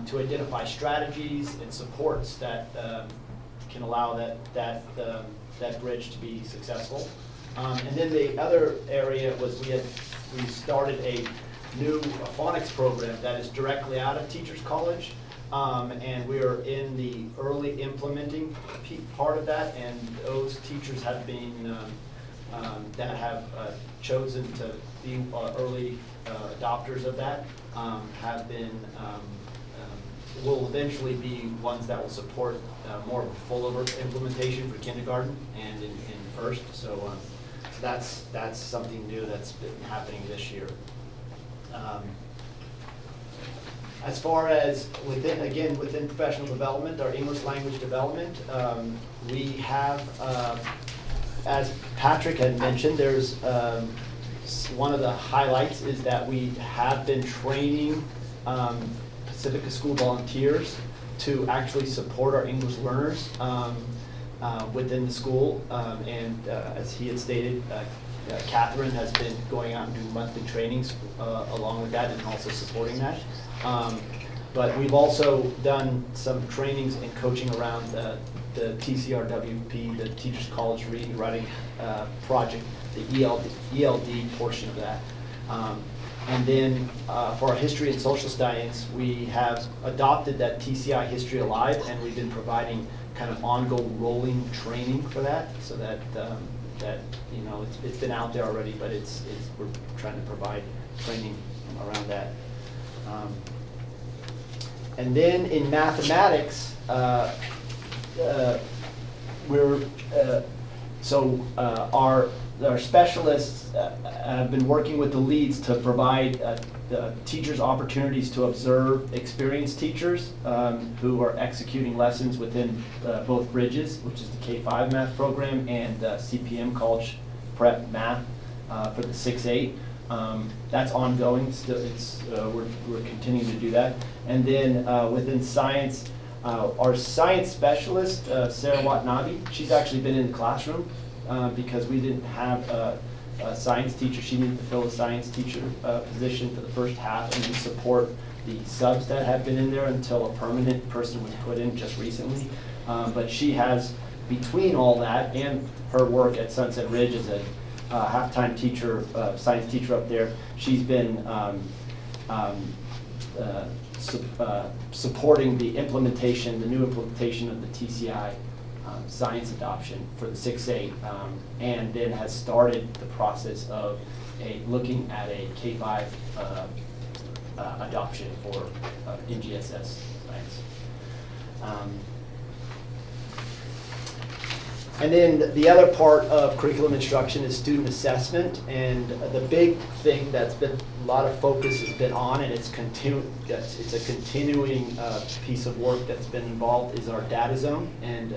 to identify strategies and supports that can allow that bridge to be successful. And then the other area was we started a new phonics program that is directly out of Teachers College. And we are in the early implementing part of that, and those teachers have been, that have chosen to be early adopters of that, have been, will eventually be ones that will support more of a full implementation for kindergarten and in first. So that's something new that's been happening this year. As far as within professional development, our English language development, we have, as Patrick had mentioned, there's one of the highlights is that we have been training Pacifica school volunteers to actually support our English learners within the school. And as he had stated, Catherine has been going out and doing monthly trainings along with that and also supporting that. But we've also done some trainings and coaching around the TCRWP, the Teachers College Reading and Writing project, the ELD portion of that. And then for our history and social science, we have adopted that TCI History Alive, and we've been providing kind of ongoing rolling training for that, so that that it's been out there already, but we're trying to provide training around that. And then in mathematics, our specialists have been working with the leads to provide the teachers opportunities to observe experienced teachers who are executing lessons within both Bridges, which is the K-5 math program, and CPM College Prep Math for the 6-8. That's ongoing. Still, we're continuing to do that. And then within science, our science specialist, Sarah Watanabe, she's actually been in the classroom because we didn't have a science teacher. She needed to fill a science teacher position for the first half, and we support the subs that have been in there until a permanent person was put in just recently. But she has, between all that and her work at Sunset Ridge as a half-time teacher, science teacher up there, she's been supporting the implementation, the new implementation of the TCI science adoption for the 6-8, and then has started the process of looking at a K-5 adoption for NGSS science. And then the other part of curriculum instruction is student assessment, and the big thing that's been a lot of focus has been on, and it's a continuing piece of work that's been involved, is our data zone, and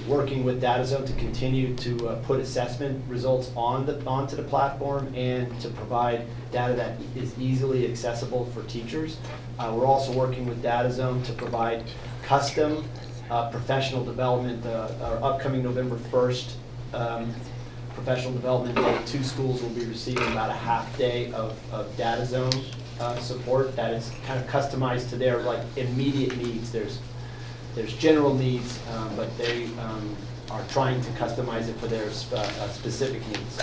working with data zone to continue to put assessment results onto the platform and to provide data that is easily accessible for teachers. We're also working with data zone to provide custom professional development. Our upcoming November 1st professional development day, 2 schools will be receiving about a half day of data zone support that is kind of customized to their immediate needs. There's general needs, but they are trying to customize it for their specific needs.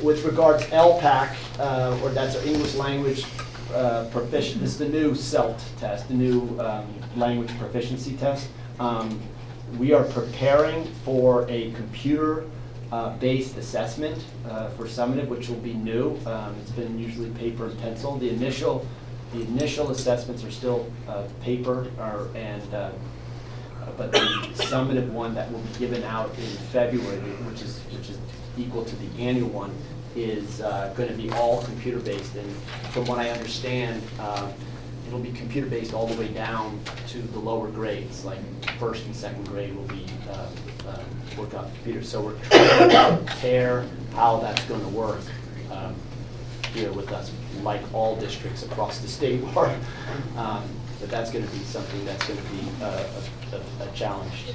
With regards LPAC, or that's our English language proficient. This is the new CELT test, the new language proficiency test. We are preparing for a computer-based assessment for summative, which will be new. It's been usually paper and pencil. The initial assessments are still paper, but the summative one that will be given out in February, which is equal to the annual one, is going to be all computer-based. And from what I understand, it'll be computer-based all the way down to the lower grades, like first and second grade will be worked on the computer. So we're trying to prepare how that's going to work here with us, like all districts across the state are. but that's going to be something that's going to be a challenge.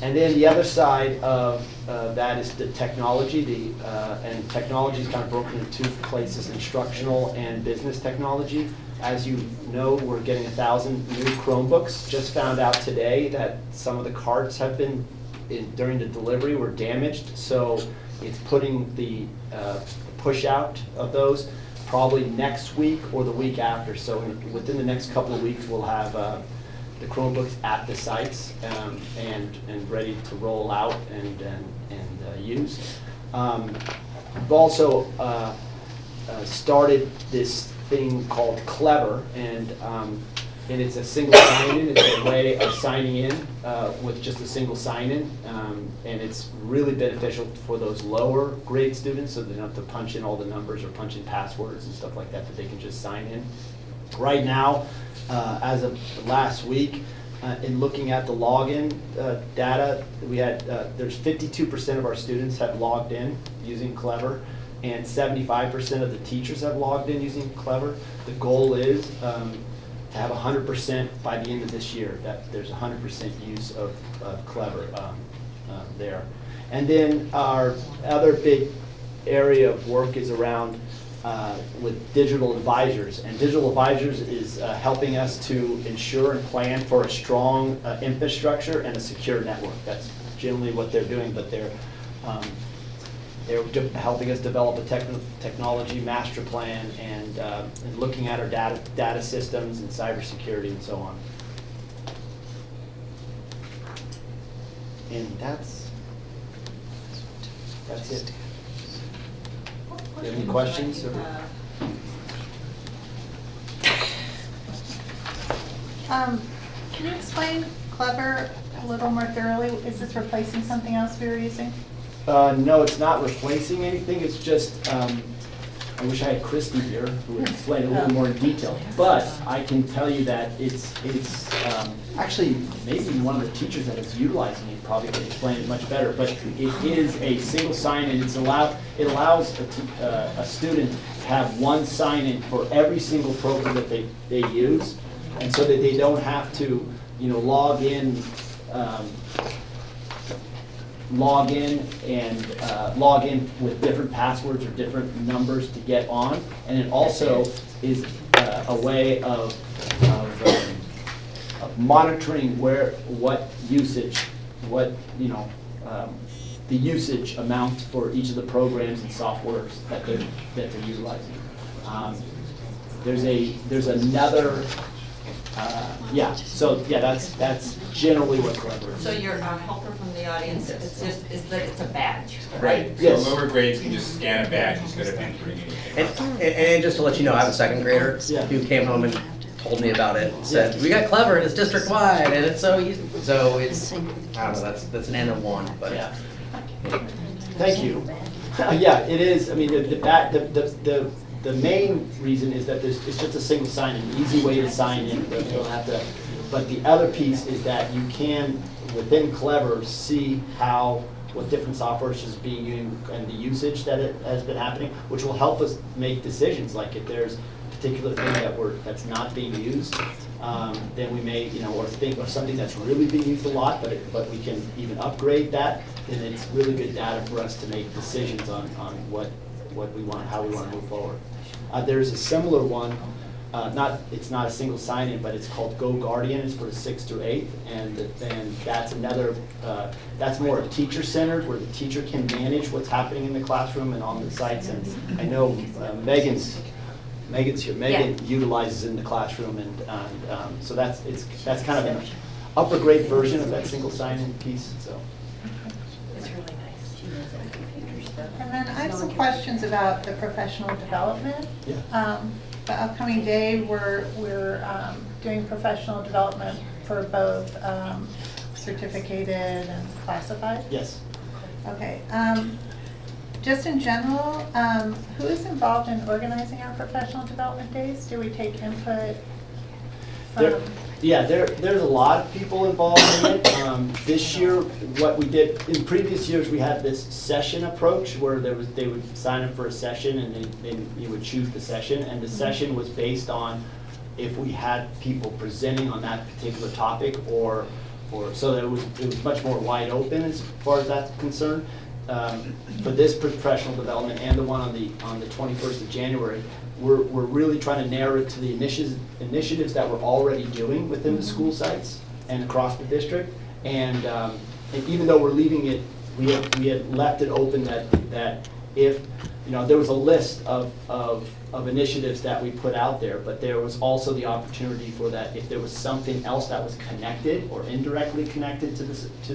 And then the other side of that is the technology. And technology is kind of broken into two places: instructional and business technology. As you know, we're getting 1,000 new Chromebooks. Just found out today that some of the carts have been during the delivery were damaged, so it's putting the push out of those probably next week or the week after. So within the next couple of weeks, we'll have the Chromebooks at the sites and ready to roll out and use. We've also started this thing called Clever, and it's a single sign-in. It's a way of signing in with just a single sign-in, and it's really beneficial for those lower grade students, so they don't have to punch in all the numbers or punch in passwords and stuff like that, but they can just sign in. Right now, as of last week, in looking at the login data, we had there's 52% of our students have logged in using Clever, and 75% of the teachers have logged in using Clever. The goal is to have 100% by the end of this year, that there's 100% use of Clever there. And then our other big area of work is around with digital advisors. And digital advisors is helping us to ensure and plan for a strong infrastructure and a secure network. That's generally what they're doing, but they're helping us develop a technology master plan and looking at our data systems and cybersecurity and so on. And that's it. Do you have any questions? Can you explain Clever a little more thoroughly? Is this replacing something else we were using? No, it's not replacing anything. It's just, I wish I had Christy here who would explain it a little more in detail. But I can tell you that it's actually maybe one of the teachers that is utilizing it probably can explain it much better. But it is a single sign-in. It allows a student to have one sign-in for every single program that they use, and so that they don't have to, log in with different passwords or different numbers to get on. And it also is a way of monitoring what usage, the usage amount for each of the programs and softwares that they're utilizing. There's another. That's generally what Clever is. So your helper from the audience is that it's a badge, right? Right. Yes. So lower grades can just scan a badge instead of entering anything. And just to let you know, I have a second grader who came home and told me about it. Said, we got Clever and it's district-wide and it's so easy. So it's, I don't know, that's an N of one. But yeah. Thank you. It is. I mean, the main reason is that it's just a single sign-in, easy way to sign in. You don't have to. But the other piece is that you can, within Clever, see what different software is being used and the usage that it has been happening, which will help us make decisions. Like if there's a particular thing that's not being used, then we may, or think of something that's really being used a lot, but we can even upgrade that. And it's really good data for us to make decisions on what we want, how we want to move forward. There's a similar one. It's not a single sign-in, but it's called Go Guardian. It's for the 6th through 8th, and that's another. That's more teacher-centered, where the teacher can manage what's happening in the classroom and on the sites. And I know Megan's here. Megan utilizes it in the classroom, and so that's kind of an upper grade version of that single sign-in piece. So. It's really nice. And then I have some questions about the professional development. Yeah. The upcoming day, we're doing professional development for both certificated and classified. Yes. Okay. Just in general, who is involved in organizing our professional development days? Do we take input from? There's a lot of people involved in it. This year, what we did, in previous years, we had this session approach where they would sign up for a session and you would choose the session, and the session was based on if we had people presenting on that particular topic, or so that it was much more wide open as far as that's concerned. For this professional development and the one on the 21st of January, we're really trying to narrow it to the initiatives that we're already doing within the school sites and across the district. And even though we're leaving it, we had left it open that if, there was a list of initiatives that we put out there, but there was also the opportunity for that if there was something else that was connected or indirectly connected to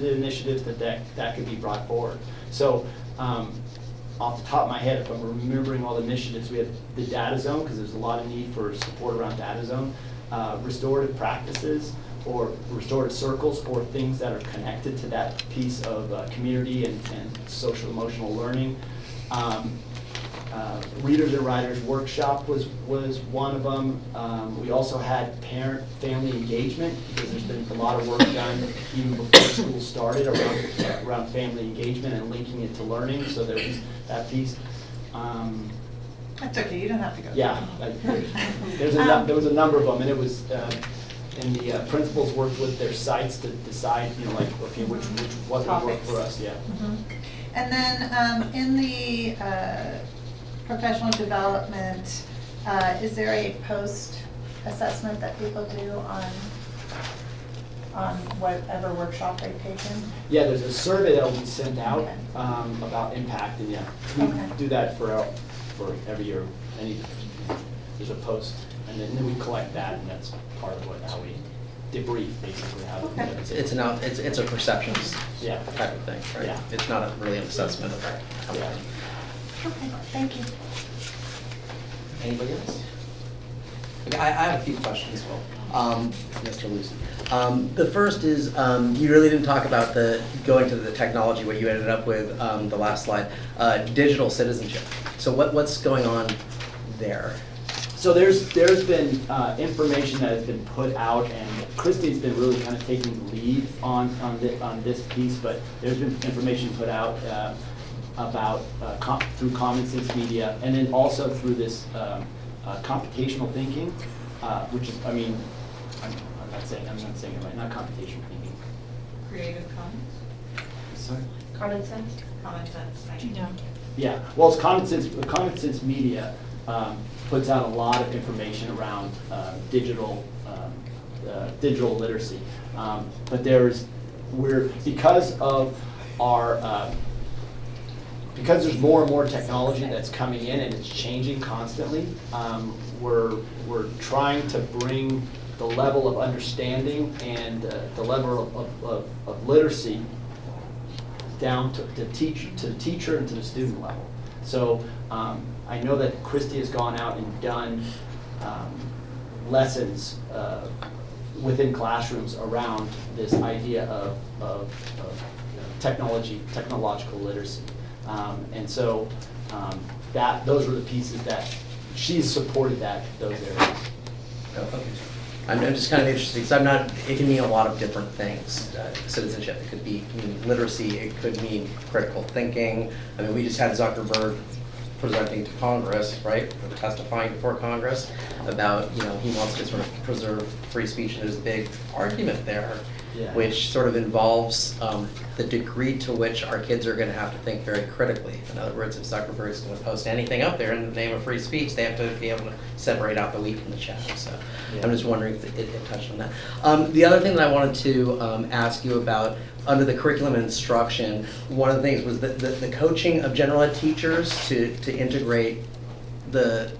the initiatives that could be brought forward. So off the top of my head, if I'm remembering all the initiatives, we have the data zone, because there's a lot of need for support around data zone, restorative practices, or restorative circles, or things that are connected to that piece of community and social emotional learning. Readers and Writers Workshop was one of them. We also had parent-family engagement, because there's been a lot of work done even before school started around family engagement and linking it to learning. So there was that piece. That's okay, you don't have to go. Yeah, there was a number of them, and it was, and the principals worked with their sites to decide, okay, what would work for us, yeah. Mm-hmm. And then in the professional development, is there a post-assessment that people do on whatever workshop they've taken? Yeah, there's a survey that will be sent out Okay. about impact, and we do that for every year. There's a post, and then we collect that, and that's part of how we debrief, basically. It's a perceptions type of thing, right? Yeah. It's not really an assessment of how Yeah. Okay, thank you. Anybody else? Okay, I have a few questions, Mr. Lucy. The first is, you really didn't talk about going to the technology, what you ended up with, the last slide, digital citizenship. So what's going on there? So there's been information that has been put out, and Christy's been really kind of taking the lead on this piece, but there's been information put out about through Common Sense Media, and then also through this computational thinking, which is, I'm not saying it right, not computational thinking. Creative Commons? Sorry? Common sense? Common Sense, thank you. Yeah, well, it's Common Sense Media puts out a lot of information around digital literacy, but because there's more and more technology that's coming in and it's changing constantly, we're trying to bring the level of understanding and the level of literacy down to the teacher and to the student level. So I know that Christy has gone out and done lessons within classrooms around this idea of technological literacy. And so those were the pieces that she's supported those areas. Okay. I'm just kind of interested, because it can mean a lot of different things. Citizenship, it could mean literacy, it could mean critical thinking. We just had Zuckerberg presenting to Congress, right, or testifying before Congress about, he wants to sort of preserve free speech, and there's a big argument there, which sort of involves the degree to which our kids are going to have to think very critically. In other words, if Zuckerberg's going to post anything up there in the name of free speech, they have to be able to separate out the wheat from the chaff. So I'm just wondering if it touched on that. The other thing that I wanted to ask you about, under the curriculum and instruction, one of the things was the coaching of general ed teachers to integrate the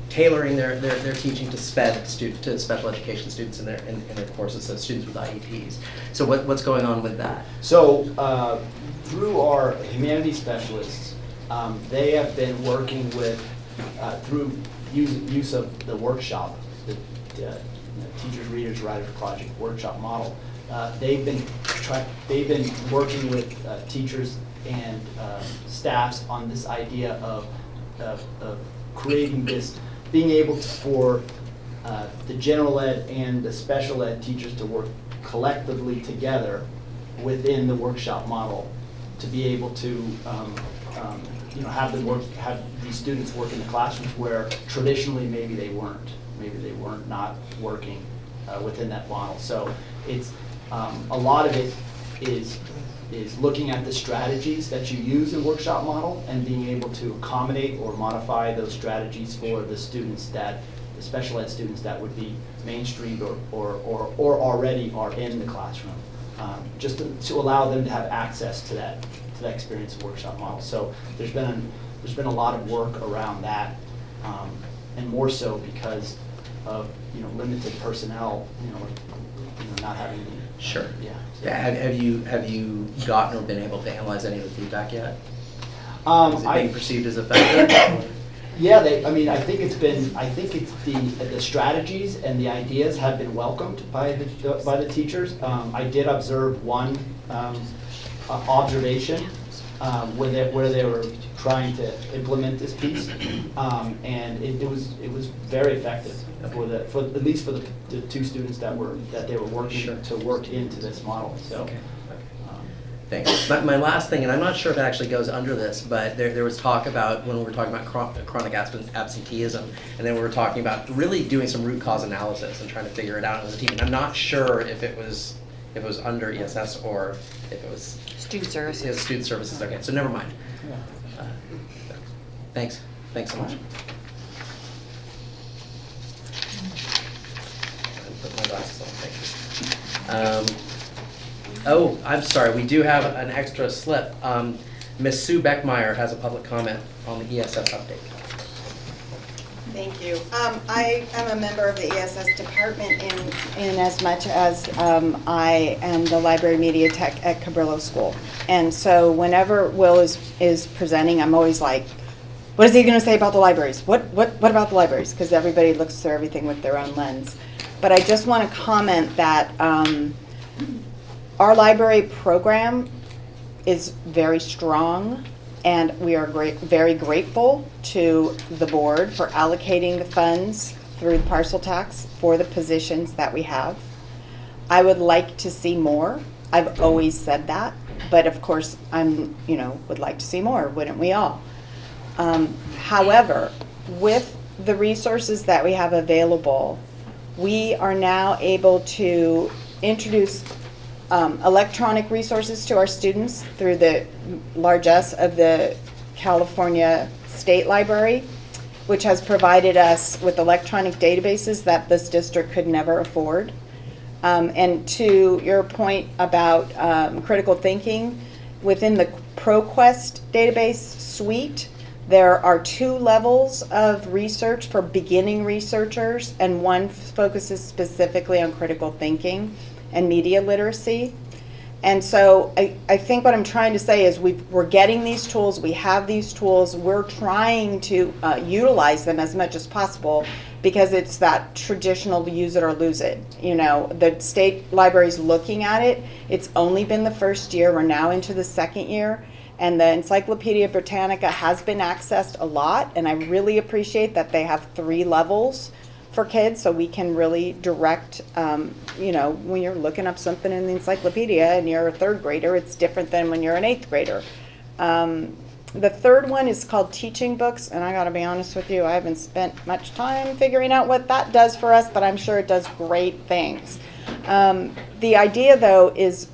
tailoring their teaching to special education students in their courses, so students with IEPs. So what's going on with that? So through our humanities specialists, they have been working with through use of the workshop, the Teachers, Readers, Writers Project workshop model. They've been working with teachers and staffs on this idea of creating this, being able for the general ed and the special ed teachers to work collectively together within the workshop model, to be able to have these students work in the classrooms where traditionally maybe they weren't. maybe they weren't not working within that model. So it's a lot of it is looking at the strategies that you use in workshop model and being able to accommodate or modify those strategies for the students that, the special ed students that would be mainstreamed or already are in the classroom, just to allow them to have access to that experience of workshop model. So there's been a lot of work around that, and more so because of limited personnel, not having any. Sure. Yeah. Yeah. Have you gotten or been able to analyze any of the feedback yet? Is it being perceived as effective? Yeah, I think it's the strategies and the ideas have been welcomed by the teachers. I did observe one observation where they were trying to implement this piece, and it was very effective for at least for the two students that they were working to work into this model. So. Okay. Thanks. My last thing, and I'm not sure if it actually goes under this, but there was talk about when we were talking about chronic absenteeism, and then we were talking about really doing some root cause analysis and trying to figure it out as a team. And I'm not sure if it was under ESS or if it was student services. Yeah, student services. Okay, so never mind. Thanks so much. Put my glasses on. Thank you. Oh, I'm sorry, we do have an extra slip. Ms. Sue Beckmeyer has a public comment on the ESS update. Thank you. I am a member of the ESS department in as much as I am the library media tech at Cabrillo School. And so whenever Will is presenting, I'm always like, what is he going to say about the libraries? What about the libraries? Because everybody looks through everything with their own lens. But I just want to comment that our library program is very strong, and we are very grateful to the board for allocating the funds through the parcel tax for the positions that we have. I would like to see more. I've always said that, but of course would like to see more, wouldn't we all? However, with the resources that we have available, we are now able to introduce electronic resources to our students through the largesse of the California State Library, which has provided us with electronic databases that this district could never afford. And to your point about critical thinking, within the ProQuest database suite, there are 2 levels of research for beginning researchers, and one focuses specifically on critical thinking and media literacy. And so I think what I'm trying to say is we're getting these tools, we have these tools, we're trying to utilize them as much as possible, because it's that traditional use it or lose it. The state library's looking at it. It's only been the first year, we're now into the second year, and the Encyclopedia Britannica has been accessed a lot, and I really appreciate that they have 3 levels for kids, so we can really direct, when you're looking up something in the encyclopedia and you're a 3rd grader, it's different than when you're an 8th grader. The 3rd one is called Teaching Books, and I gotta be honest with you, I haven't spent much time figuring out what that does for us, but I'm sure it does great things. The idea, though, is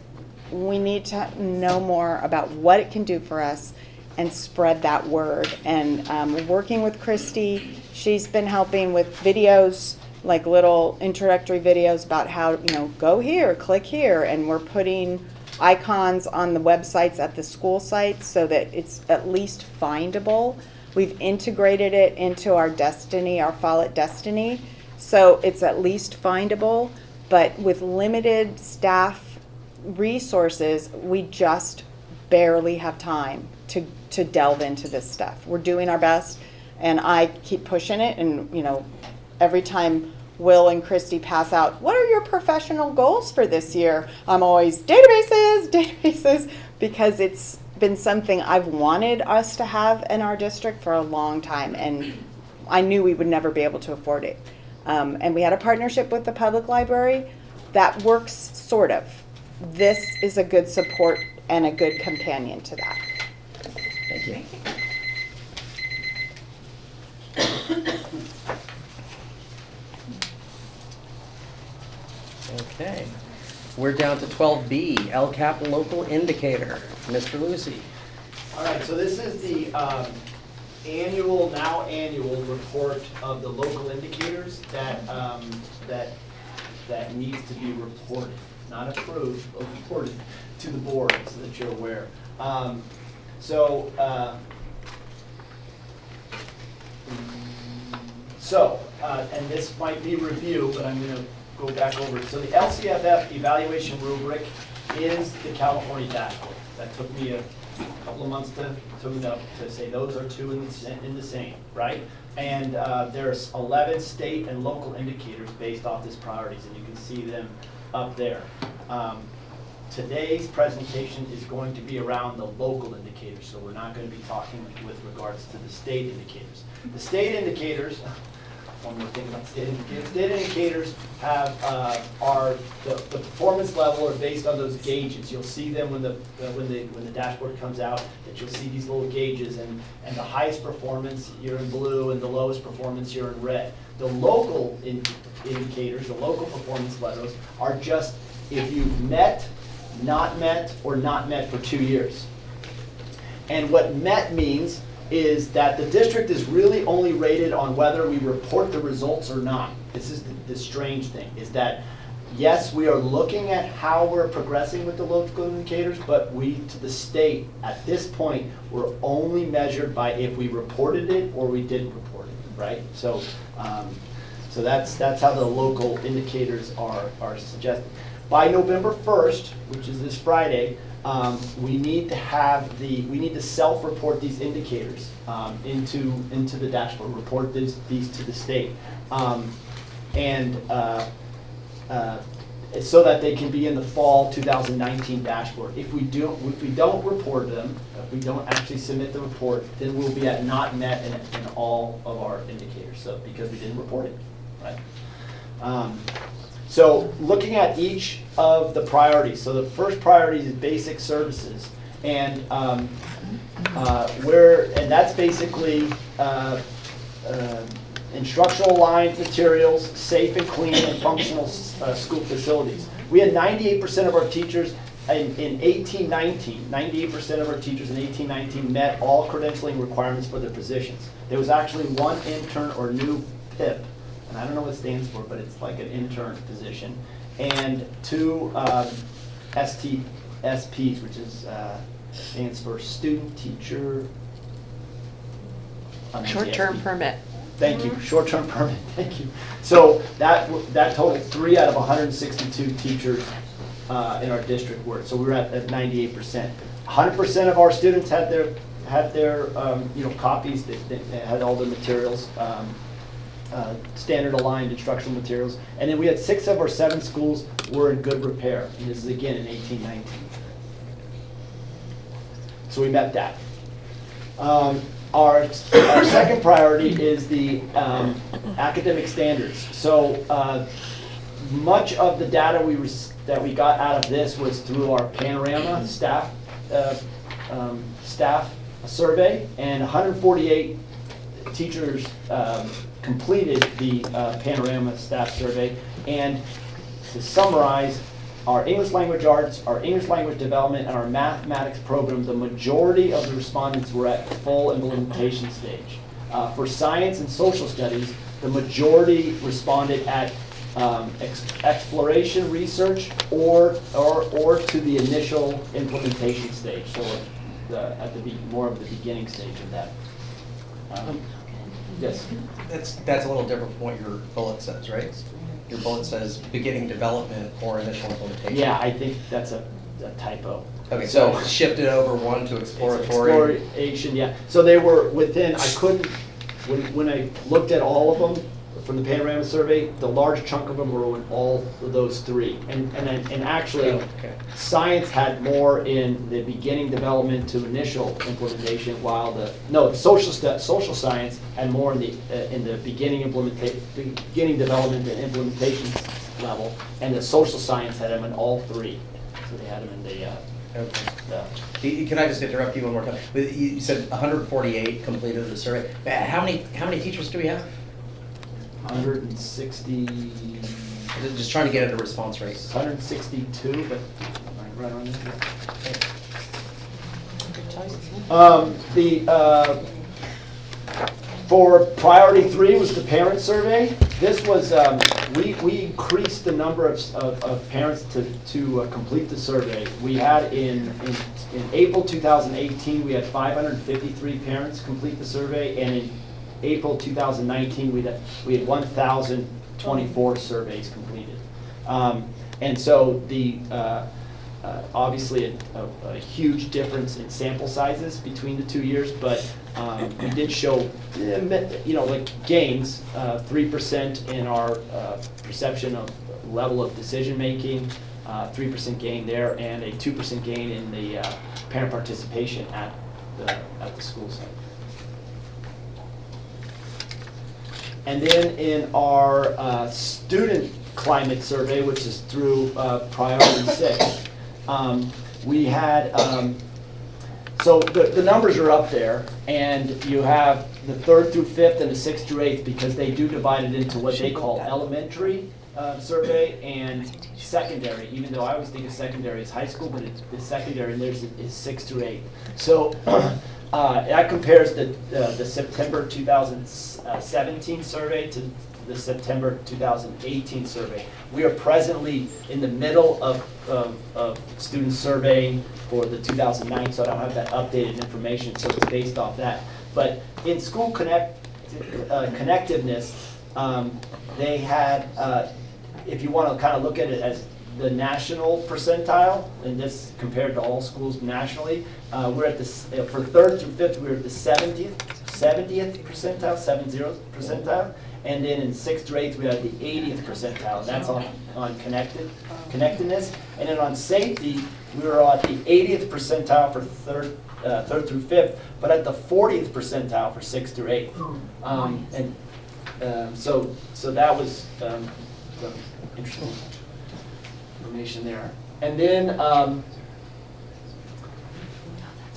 we need to know more about what it can do for us and spread that word. And we're working with Christy. She's been helping with videos, like little introductory videos about how, go here, click here, and we're putting icons on the websites at the school sites so that it's at least findable. We've integrated it into our Destiny, our Follett Destiny, so it's at least findable, but with limited staff resources, we just barely have time to delve into this stuff. We're doing our best, and I keep pushing it, and every time Will and Christy pass out, what are your professional goals for this year? I'm always databases, because it's been something I've wanted us to have in our district for a long time, and I knew we would never be able to afford it. And we had a partnership with the public library that works, sort of. This is a good support and a good companion to that. Thank you. Okay. We're down to 12B, LCAP local indicator. Mr. Lucy. All right, so this is the now annual report of the local indicators that needs to be reported, not approved, but reported to the board so that you're aware. And this might be review, but I'm going to go back over it. So the LCFF evaluation rubric is the California dashboard. That took me a couple of months to tune up to say those are two in the same, right? And there's 11 state and local indicators based off this priorities, and you can see them up there. Today's presentation is going to be around the local indicators, so we're not going to be talking with regards to the state indicators. The state indicators, one more thing about state indicators. State indicators have the performance level are based on those gauges. You'll see them when the dashboard comes out, that you'll see these little gauges, and the highest performance you're in blue, and the lowest performance you're in red. The local indicators, the local performance levels, are just if you've met, not met, or not met for 2 years. And what met means is that the district is really only rated on whether we report the results or not. This is the strange thing, is that yes, we are looking at how we're progressing with the local indicators, but we, to the state, at this point, we're only measured by if we reported it or we didn't report it, right? So that's how the local indicators are suggested. By November 1st, which is this Friday, we need to self-report these indicators into the dashboard, report these to the state, so that they can be in the fall 2019 dashboard. If we don't report them, if we don't actually submit the report, then we'll be at not met in all of our indicators. So because we didn't report it, right? So looking at each of the priorities. So the first priority is basic services, and that's basically instructional aligned materials, safe and clean and functional school facilities. We had 98% of our teachers in 1819, 98% of our teachers in 1819 met all credentialing requirements for their positions. There was actually one intern or new PIP, and I don't know what it stands for, but it's like an intern position, and 2 SPs, which stands for student teacher. Short-term permit. Thank you, short-term permit, thank you. So that totaled 3 out of 162 teachers in our district were. So we were at 98%. 100% of our students had their copies. They had all the materials. Standard aligned instructional materials, and then we had 6 of our 7 schools were in good repair, and this is again in 1819. So we met that. Our second priority is the academic standards. So much of the data that we got out of this was through our Panorama staff survey, and 148 teachers completed the Panorama staff survey. And to summarize, our English language arts, our English language development, and our mathematics program, the majority of the respondents were at full implementation stage. For science and social studies, the majority responded at exploration research or to the initial implementation stage, so more of the beginning stage of that. Yes? That's a little different from what your bullet says, right? Your bullet says beginning development or initial implementation. Yeah, I think that's a typo. Okay, so shifted over one to exploratory. Exploration, yeah. So they were within, I couldn't, when I looked at all of them from the Panorama survey, the large chunk of them were in all of those 3. And actually, science had more in the beginning development to initial implementation, while social science had more in the beginning development and implementation level, and the social science had them in all 3. So they had them in the. Can I just interrupt you one more time? You said 148 completed the survey. How many teachers do we have? 160. Just trying to get at a response rate. 162, but am I right on this? For priority 3 was the parent survey. This was, we increased the number of parents to complete the survey. We had in April 2018, we had 553 parents complete the survey, and in April 2019, we had 1,024 surveys completed. And so the obviously a huge difference in sample sizes between the 2 years, but we did show, like gains, 3% in our perception of level of decision making, 3% gain there, and a 2% gain in the parent participation at the school site. And then in our student climate survey, which is through priority 6, we had, so the numbers are up there, and you have the 3rd through 5th and the 6th through 8th, because they do divide it into what they call elementary survey and secondary, even though I always think of secondary as high school, but it's secondary, and theirs is 6th through 8th. So that compares the September 2017 survey to the September 2018 survey. We are presently in the middle of student surveying for the 2009, so I don't have that updated information, so it's based off that. But in school connectiveness, they had, if you want to kind of look at it as the national percentile, and this compared to all schools nationally, we're at this, for 3rd through 5th, we're at the 70th percentile, 70th percentile. And then in 6th through 8th, we had the 80th percentile. That's on connectedness. And then on safety, we were at the 80th percentile for 3rd through 5th, but at the 40th percentile for 6th through 8th. So that was some interesting information there. And then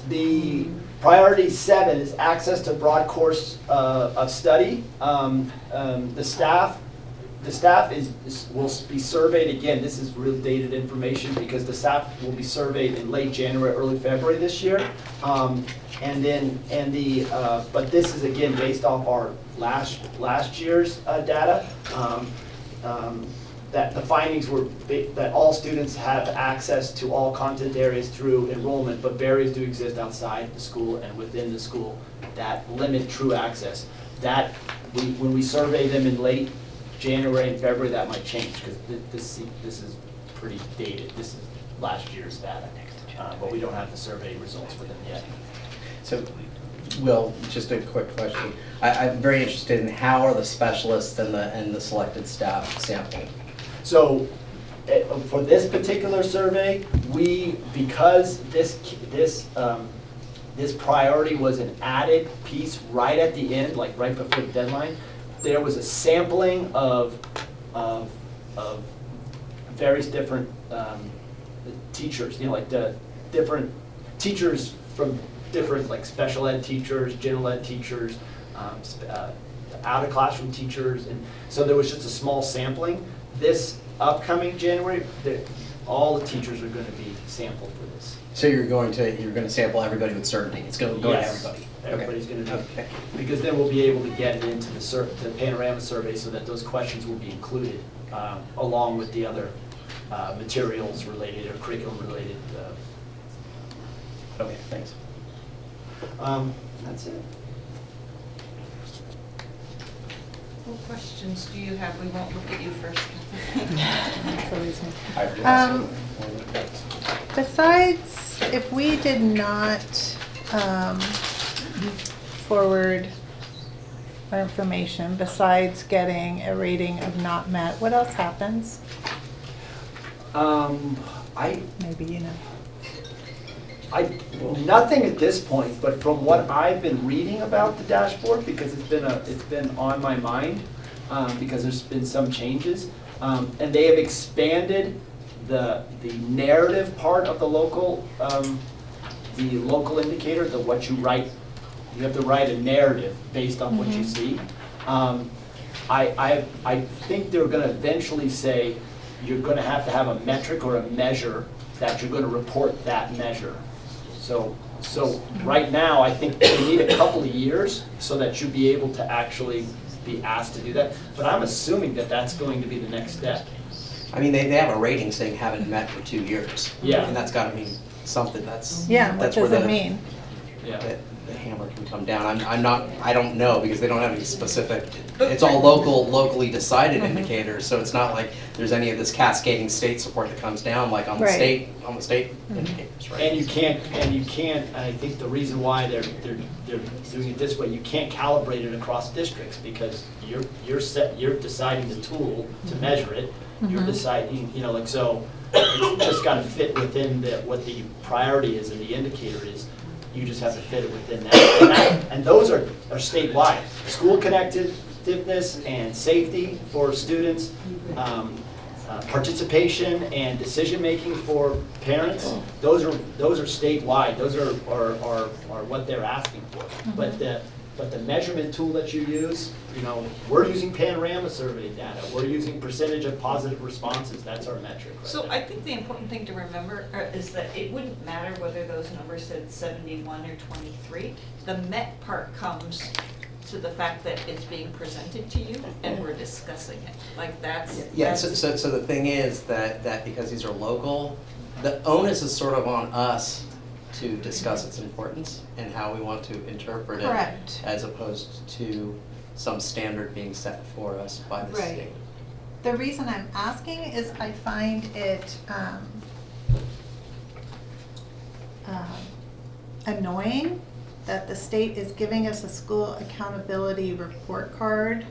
the priority 7 is access to broad course of study. The staff will be surveyed again. This is real dated information because the staff will be surveyed in late January, early February this year. But this is again based off our last year's data. That the findings were that all students have access to all content areas through enrollment, but barriers do exist outside the school and within the school that limit true access. That when we survey them in late January and February, that might change because this is pretty dated. This is last year's data, but we don't have the survey results for them yet. So, Will, just a quick question. I'm very interested in how are the specialists and the selected staff sampled? So for this particular survey, because this priority was an added piece right at the end, like right before the deadline, there was a sampling of various different teachers, like the different teachers from different like special ed teachers, general ed teachers, out of classroom teachers, and so there was just a small sampling. This upcoming January, all the teachers are going to be sampled for this. So you're going to sample everybody with certainty. It's going to go to everybody. Everybody's going to do it. Because then we'll be able to get it into the panorama survey so that those questions will be included along with the other materials related or curriculum related. Okay, thanks. That's it. What questions do you have? We won't look at you first. Besides, if we did not forward our information, besides getting a rating of not met, what else happens? Maybe you know. Nothing at this point, but from what I've been reading about the dashboard, because it's been on my mind, because there's been some changes, and they have expanded the narrative part of the local indicator, what you write. You have to write a narrative based on what you see. I think they're gonna eventually say, you're gonna have to have a metric or a measure that you're gonna report that measure. So right now, I think we need a couple of years so that you'll be able to actually be asked to do that. But I'm assuming that that's going to be the next step. I mean, they have a rating saying haven't met for 2 years. Yeah. And that's gotta mean something, that's. Yeah, what that's where does it the- mean? Yeah. The hammer can come down. I don't know, because they don't have any specific, it's all locally decided indicators, so it's not like there's any of this cascading state support that comes down like on the Right. state indicators, right? And you can't, and I think the reason why they're doing it this way, you can't calibrate it across districts, because you're deciding the tool to measure it. You're deciding, like, so it's just gotta fit within what the priority is and the indicator is. You just have to fit it within that. And those are statewide. School connectedness and safety for students, participation and decision-making for parents, those are statewide. Those are what they're asking for. But the measurement tool that you use, we're using panorama survey data. We're using percentage of positive responses. That's our metric. Right So now. I think the important thing to remember is that it wouldn't matter whether those numbers said 71 or 23. The met part comes to the fact that it's being presented to you and we're discussing it. Like that's. Yeah, so the thing is that because these are local, the onus is sort of on us to discuss its importance and how we want to interpret it. Correct. As opposed to some standard being set for us by the Right. state. The reason I'm asking is I find it annoying that the state is giving us a school accountability report card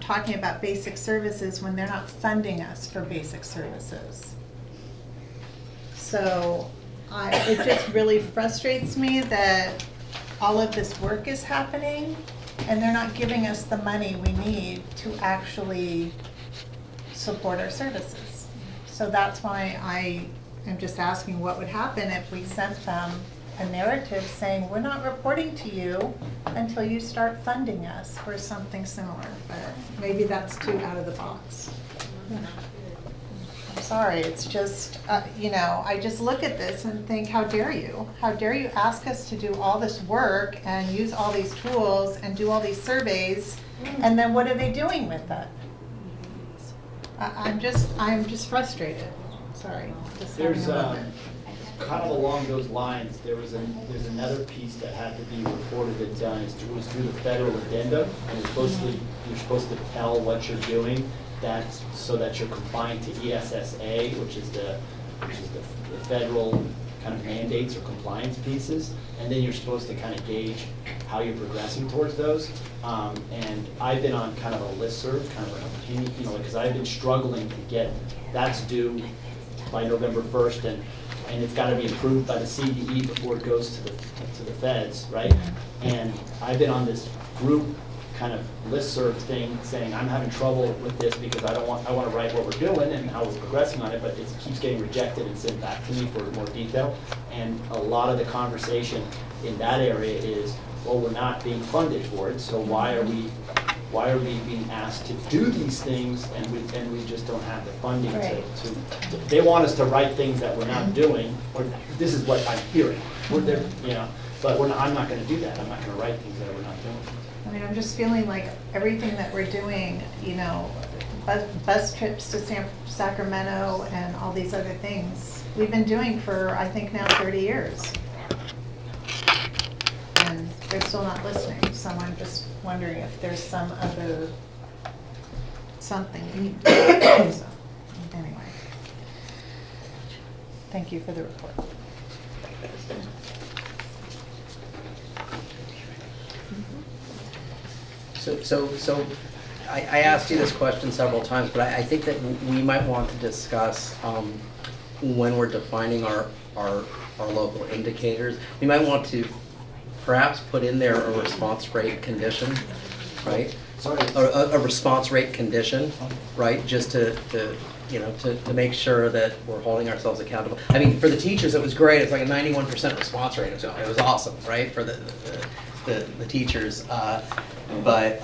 talking about basic services when they're not funding us for basic services. So it just really frustrates me that all of this work is happening and they're not giving us the money we need to actually support our services. So that's why I am just asking what would happen if we sent them a narrative saying, we're not reporting to you until you start funding us, or something similar. But maybe that's too out of the box. I'm sorry, it's just, I just look at this and think, how dare you? How dare you ask us to do all this work and use all these tools and do all these surveys, and then what are they doing with it? I'm just frustrated. Sorry. Just having There's a moment. kind of along those lines, there's another piece that had to be reported and done. It was through the federal addendum, and you're supposed to tell what you're doing, so that you're compliant to ESSA, which is the federal kind of mandates or compliance pieces, and then you're supposed to kind of gauge how you're progressing towards those. And I've been on kind of a listserv, kind of an opinion, because I've been struggling to get, that's due by November 1st, and it's got to be approved by the CDE before it goes to the feds, right? And I've been on this group kind of listserv thing saying, I'm having trouble with this because I want to write what we're doing and how we're progressing on it, but it keeps getting rejected and sent back to me for more detail. And a lot of the conversation in that area is, well, we're not being funded for it, so why are we being asked to do these things and we just don't have the funding to they want us to write things that we're not doing, or this is what I'm hearing. We're there, but I'm not going to do that. I'm not going to write things that we're not doing. I mean, I'm just feeling like everything that we're doing, bus trips to Sacramento and all these other things, we've been doing for, I think now 30 years. And they're still not listening, so I'm just wondering if there's some other, something we need to do. So, anyway. Thank you for the report. So I asked you this question several times, but I think that we might want to discuss when we're defining our local indicators. We might want to perhaps put in there a response rate condition, right? Sorry. A response rate condition, right? Just to make sure that we're holding ourselves accountable. I mean, for the teachers, it was great. It's like a 91% response rate. It was awesome, right? For the teachers, but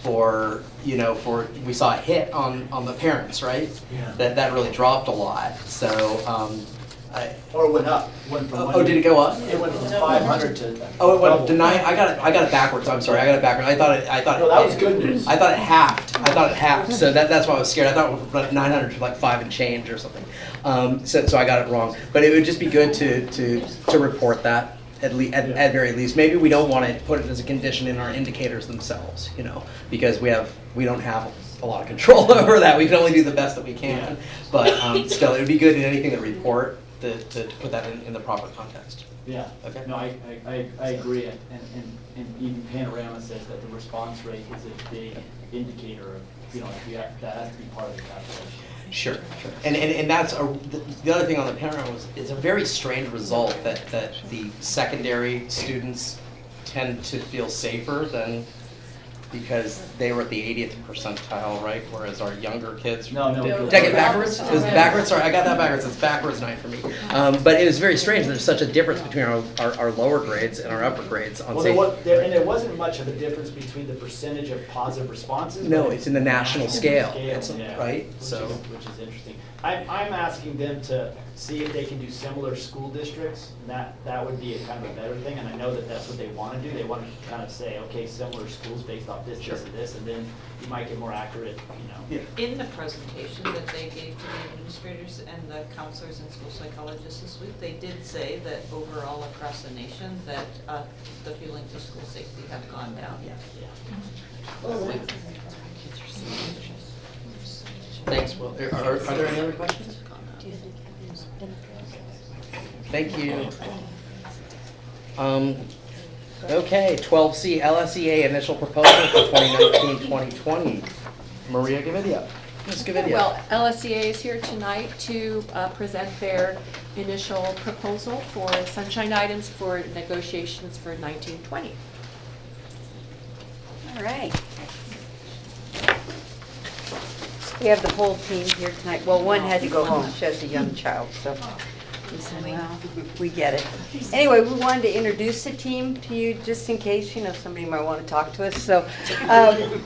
for, we saw a hit on the parents, right? Yeah. That really dropped a lot, so, Or it went up. Went from oh, did it go up? It went from 500 to. Oh, it went to 9, I got it backwards, I'm sorry, I got it backwards, I thought. No, that was good news. I thought it halved, so that's why I was scared, I thought it went from 900 to like 5 and change or something. So I got it wrong, but it would just be good to report that, at very least. Maybe we don't want to put it as a condition in our indicators themselves, because we don't have a lot of control over that, we can only do the best that we can. But still, it would be good in anything that we report, to put that in the proper context. Yeah. Okay. No, I agree, and even Panorama says that the response rate is a big indicator of, that has to be part of the calculation. Sure. And that's the other thing on the Panorama was, it's a very strange result that the secondary students tend to feel safer than, because they were at the 80th percentile, right? Whereas our younger kids. No. Did I get backwards? It was backwards. Sorry, I got that backwards. It's backwards night for me. But it was very strange. There's such a difference between our lower grades and our upper grades on safety. And there wasn't much of a difference between the percentage of positive responses. No, it's in the national scale. Right? Which is interesting. I'm asking them to see if they can do similar school districts, and that would be a kind of a better thing, and I know that that's what they want to do. They want to kind of say, okay, similar schools based off this, this, and this, and then you might get more accurate, In the presentation that they gave to the administrators and the counselors and school psychologists this week, they did say that overall across the nation that the feelings of school safety have gone down. Thanks. Well, are there any other questions? Thank you. Okay, 12C, LSEA initial proposal for 2019-2020. Maria Gavidia. Ms. Gavidia. Well, LSEA is here tonight to present their initial proposal for sunshine items for negotiations for 1920. All right. We have the whole team here tonight. Well, one had to go home. She has a young child, so we said, well, we get it. Anyway, we wanted to introduce the team to you just in case, somebody might want to talk to us. So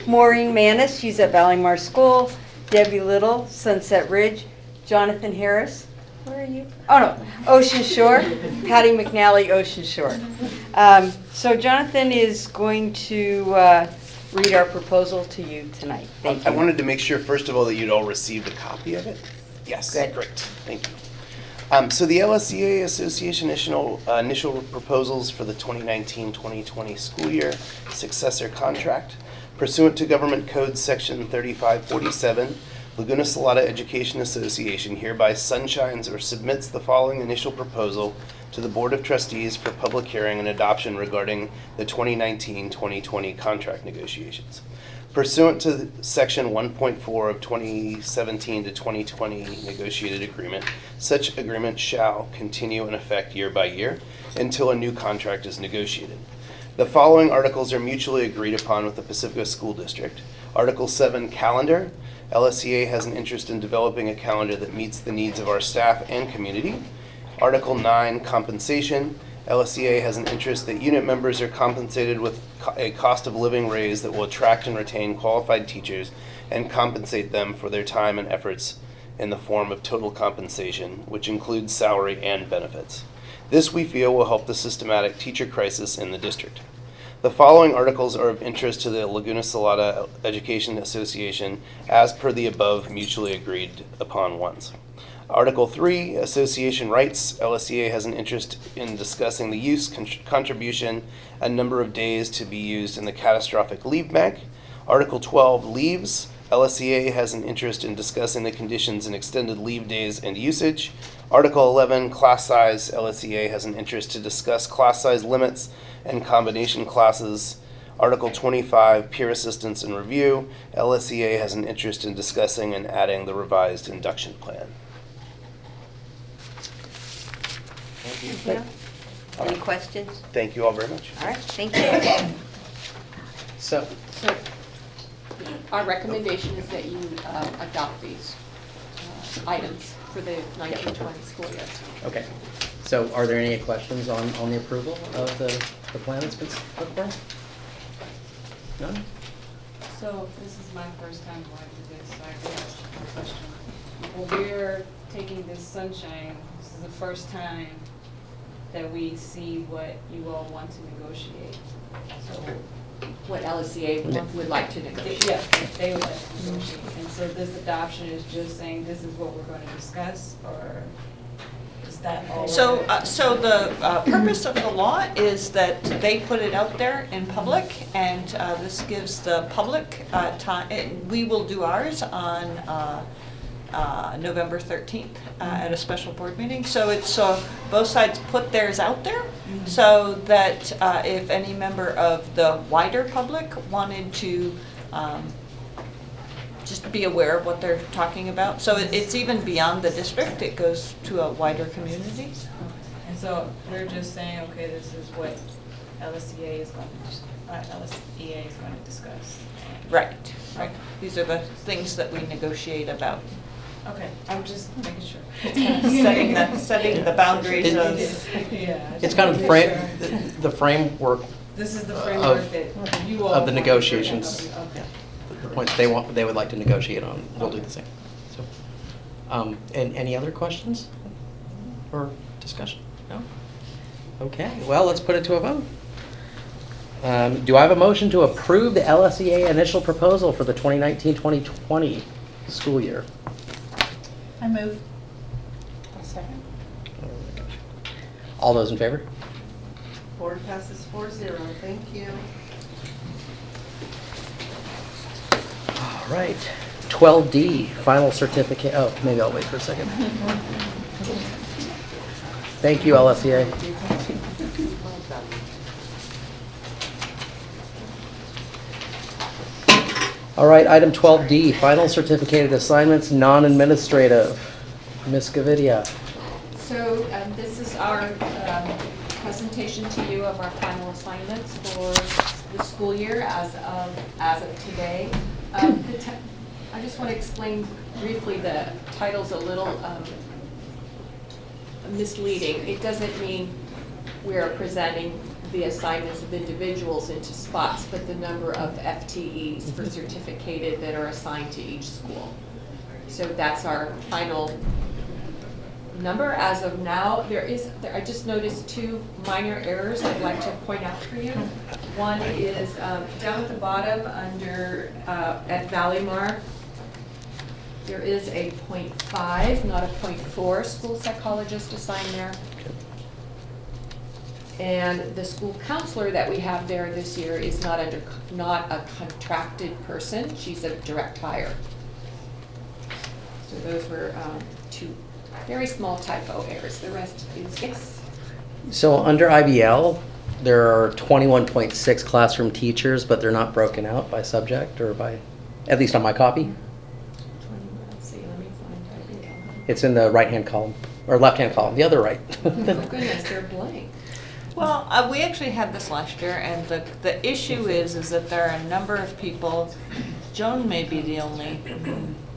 Maureen Manis, she's at Ballymar School. Debbie Little, Sunset Ridge. Jonathan Harris, where are you? Oh, no, Ocean Shore. Patty McNally, Ocean Shore. So Jonathan is going to read our proposal to you tonight. Thank you. I wanted to make sure, first of all, that you'd all received a copy of it. Yes, Good. Great, thank you. So the LSEA Association initial proposals for the 2019-2020 school year successor contract. Pursuant to Government Code Section 3547, Laguna Salada Education Association hereby sunshines or submits the following initial proposal to the Board of Trustees for public hearing and adoption regarding the 2019-2020 contract negotiations. Pursuant to Section 1.4 of 2017 to 2020 negotiated agreement, such agreement shall continue in effect year by year until a new contract is negotiated. The following articles are mutually agreed upon with the Pacifica School District. Article 7, Calendar. LSEA has an interest in developing a calendar that meets the needs of our staff and community. Article 9, Compensation. LSEA has an interest that unit members are compensated with a cost of living raise that will attract and retain qualified teachers and compensate them for their time and efforts in the form of total compensation, which includes salary and benefits. This, we feel, will help the systematic teacher crisis in the district. The following articles are of interest to the Laguna Salada Education Association as per the above mutually agreed upon ones. Article 3, Association Rights. LSEA has an interest in discussing the use, contribution, and number of days to be used in the catastrophic leave bank. Article 12, Leaves. LSEA has an interest in discussing the conditions in extended leave days and usage. Article 11, Class Size. LSEA has an interest to discuss class size limits and combination classes. Article 25, Peer Assistance and Review. LSEA has an interest in discussing and adding the revised induction plan. Thank you. Any questions? Thank you all very much. All right, thank you. So our recommendation is that you adopt these items for the 1920 school year. Okay. So are there any questions on the approval of the plan that's been put forward? None? So this is my first time going to this, so I could ask a question. Well, we're taking this sunshine, this is the first time that we see what you all want to negotiate. So, What LSCA would like to negotiate. yeah, they would like to negotiate. And so this adoption is just saying this is what we're going to discuss, or is that all? So, the purpose of the law is that they put it out there in public, and this gives the public time. We will do ours on November 13th at a special board meeting. So it's both sides put theirs out there, so that if any member of the wider public wanted to just be aware of what they're talking about. So it's even beyond the district, it goes to a wider community. And so we're just saying, okay, this is what LSEA is going to discuss. Right, right. These are the things that we negotiate about. Okay, I'm just making sure. Setting the boundaries of. Yeah. It's kind of the framework This is the framework that you all. of the negotiations. Okay. The points they would like to negotiate on, we'll do the same. So, and any other questions or discussion? No? Okay, well, let's put it to a vote. Do I have a motion to approve the LSEA initial proposal for the 2019-2020 school year? I move. Second. All those in favor? Board passes 4-0. Thank you. All right. 12D, final certificate. Oh, maybe I'll wait for a second. Thank you, LSEA. All right, item 12D, final certificated assignments, non-administrative. Ms. Gavidia. So this is our presentation to you of our final assignments for the school year as of today. I just want to explain briefly, the title's a little misleading. It doesn't mean we are presenting the assignments of individuals into spots, but the number of FTEs for certificated that are assigned to each school. So that's our final number as of now. I just noticed two minor errors I'd like to point out for you. One is down at the bottom under at Valleymar, there is a 0.5, not a 0.4 school psychologist assigned there. And the school counselor that we have there this year is not a contracted person. She's a direct hire. So those were two very small typo errors. The rest is yes. So under IBL, there are 21.6 classroom teachers, but they're not broken out by subject or by, at least on my copy. Let's see, let me find IBL. It's in the right-hand column, or left-hand column, the other right. Oh my goodness, they're blank. Well, we actually had this last year, and the issue is that there are a number of people. Joan may be the only,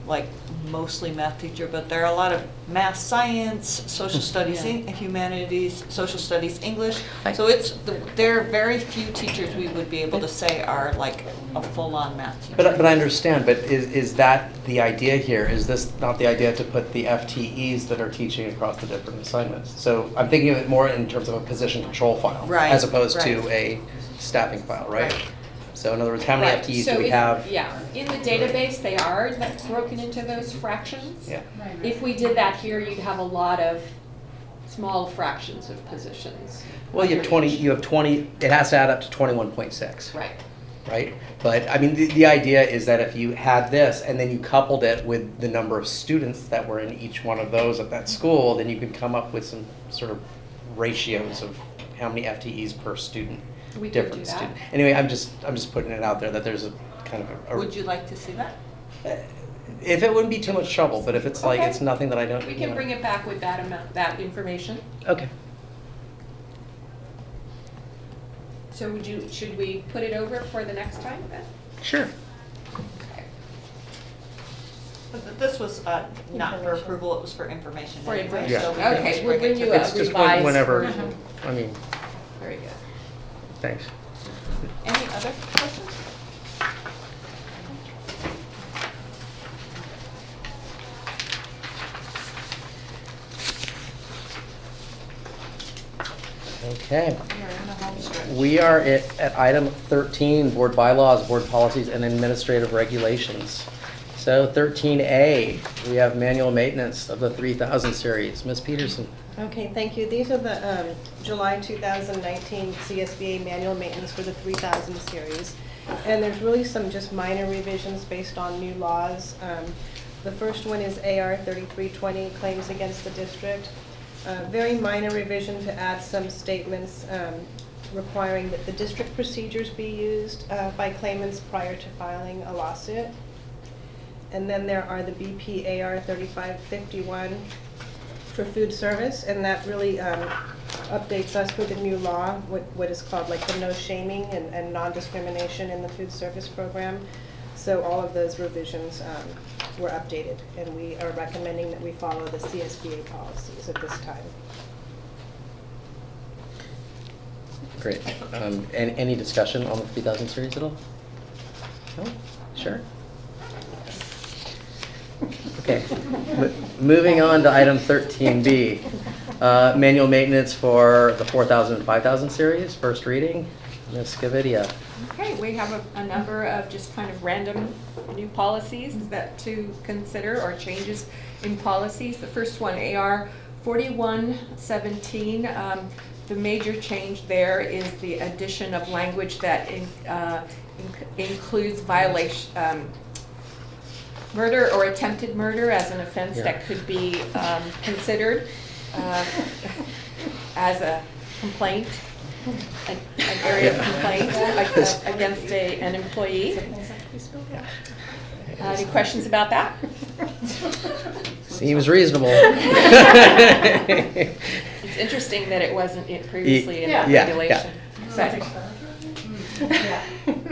like, mostly math teacher, but there are a lot of math, science, social studies, humanities, social studies, English. So there are very few teachers we would be able to say are like a full-on math teacher. But I understand, but is that the idea here? Is this not the idea to put the FTEs that are teaching across the different assignments? So I'm thinking of it more in terms of a position control file, Right, as opposed to right. a staffing file, right? So in other words, how many Right. FTEs So do we if- have? Yeah, in the database, they are broken into those fractions. Yeah. If we did that here, you'd have a lot of small fractions of positions. Well, you have 20, it has to add up to 21.6. Right. Right? But I mean, the idea is that if you had this and then you coupled it with the number of students that were in each one of those at that school, then you could come up with some sort of ratios of how many FTEs per student. We could Different do that. student. Anyway, I'm just putting it out there that there's a kind of a. Would you like to see that? If it wouldn't be too much trouble, but if it's like Okay. it's nothing that I don't. We can bring it back with that amount, that information. Okay. So should we put it over for the next time then? Sure. But this was not for approval, it was for information. For anyway, information. so we can Okay, just we'll bring it bring to you the- It's just revised whenever. version. I mean, Very good. thanks. Any other questions? Okay. We are at item 13, board bylaws, board policies, and administrative regulations. So 13A, we have manual maintenance of the 3000 series. Ms. Peterson. Okay, thank you. These are the July 2019 CSBA manual maintenance for the 3000 series. And there's really some just minor revisions based on new laws. The first one is AR 3320, claims against the district. Very minor revision to add some statements requiring that the district procedures be used by claimants prior to filing a lawsuit. And then there are the BP AR 3551 for food service, and that really updates us with the new law, what is called like the no shaming and non-discrimination in the food service program. So all of those revisions were updated, and we are recommending that we follow the CSBA policies at this time. Great. Any discussion on the 3000 series at all? No? Sure. Okay. Moving on to item 13B, manual maintenance for the 4000 and 5000 series, first reading. Ms. Scavidia. Okay, we have a number of just kind of random new policies that to consider, or changes in policies. The first one, AR 4117. The major change there is the addition of language that includes violation, murder or attempted murder as an offense that could be considered as a complaint, an area of complaint against an employee. Any questions about that? Seems reasonable. It's interesting that it wasn't previously in the regulation.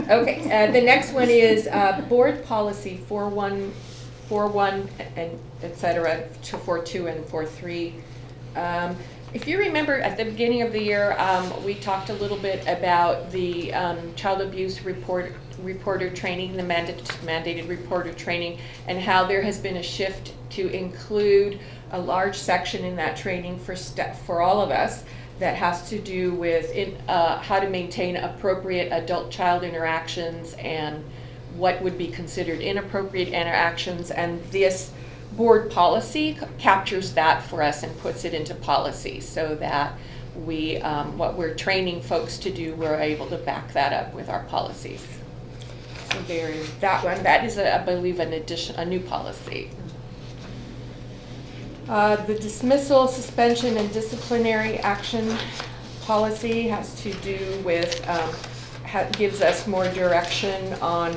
Okay, the next one is board policy 4141 and et cetera, 242 and 43. If you remember at the beginning of the year, we talked a little bit about the child abuse reporter training, the mandated reporter training, and how there has been a shift to include a large section in that training for all of us that has to do with how to maintain appropriate adult-child interactions and what would be considered inappropriate interactions. And this board policy captures that for us and puts it into policy so that we, what we're training folks to do, we're able to back that up with our policies. So there's that one. That is, I believe, a new policy. The dismissal, suspension, and disciplinary action policy has to do with, gives us more direction on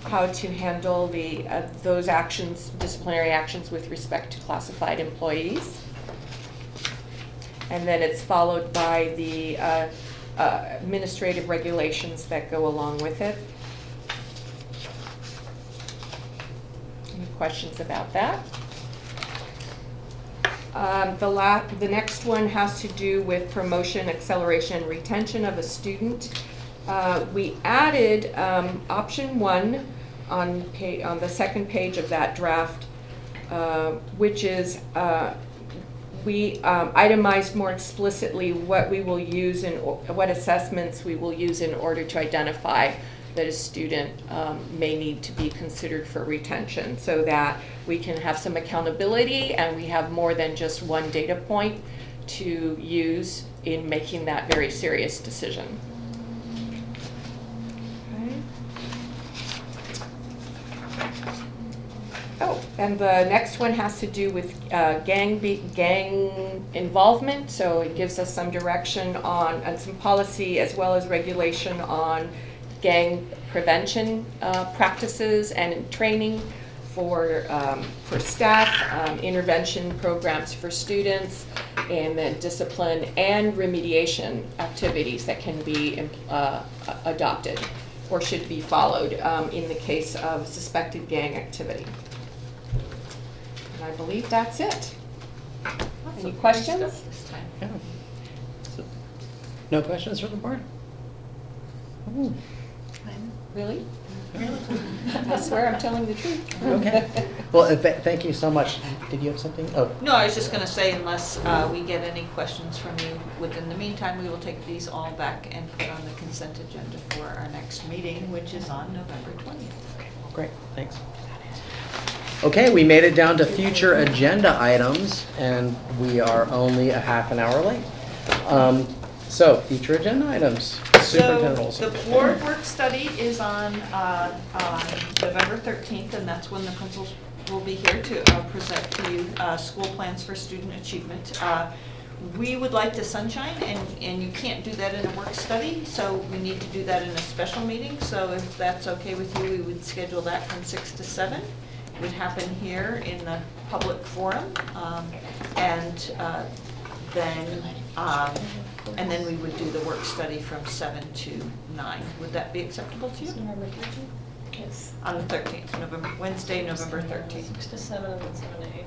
how to handle those actions, disciplinary actions with respect to classified employees. And then it's followed by the administrative regulations that go along with it. Any questions about that? The next one has to do with promotion, acceleration, and retention of a student. We added option 1 on the second page of that draft, which is we itemized more explicitly what we will use and what assessments we will use in order to identify that a student may need to be considered for retention, so that we can have some accountability and we have more than just one data point to use in making that very serious decision. Oh, and the next one has to do with gang involvement. So it gives us some direction on some policy as well as regulation on gang prevention practices and training for staff, intervention programs for students, and then discipline and remediation activities that can be adopted or should be followed in the case of suspected gang activity. And I believe that's it. Any questions? Yeah. No questions from the board? Ooh. Really? I swear I'm telling the truth. Okay. Well, thank you so much. Did you have something? Oh. No, I was just going to say, unless we get any questions from you within the meantime, we will take these all back and put on the consent agenda for our next meeting, which is on November 20th. Okay, great, thanks. Okay, we made it down to future agenda items, and we are only a half an hour late. So, future agenda items. Superintendent Olson. So the board work study is on November 13th, and that's when the principals will be here to present to you school plans for student achievement. We would like to sunshine, and you can't do that in a work study, so we need to do that in a special meeting. So if that's okay with you, we would schedule that from 6 to 7. It would happen here in the public forum, and then we would do the work study from 7 to 9. Would that be acceptable to you? Yes. On the 13th, Wednesday, November 13th. 6 to 7 and then 7 to 8.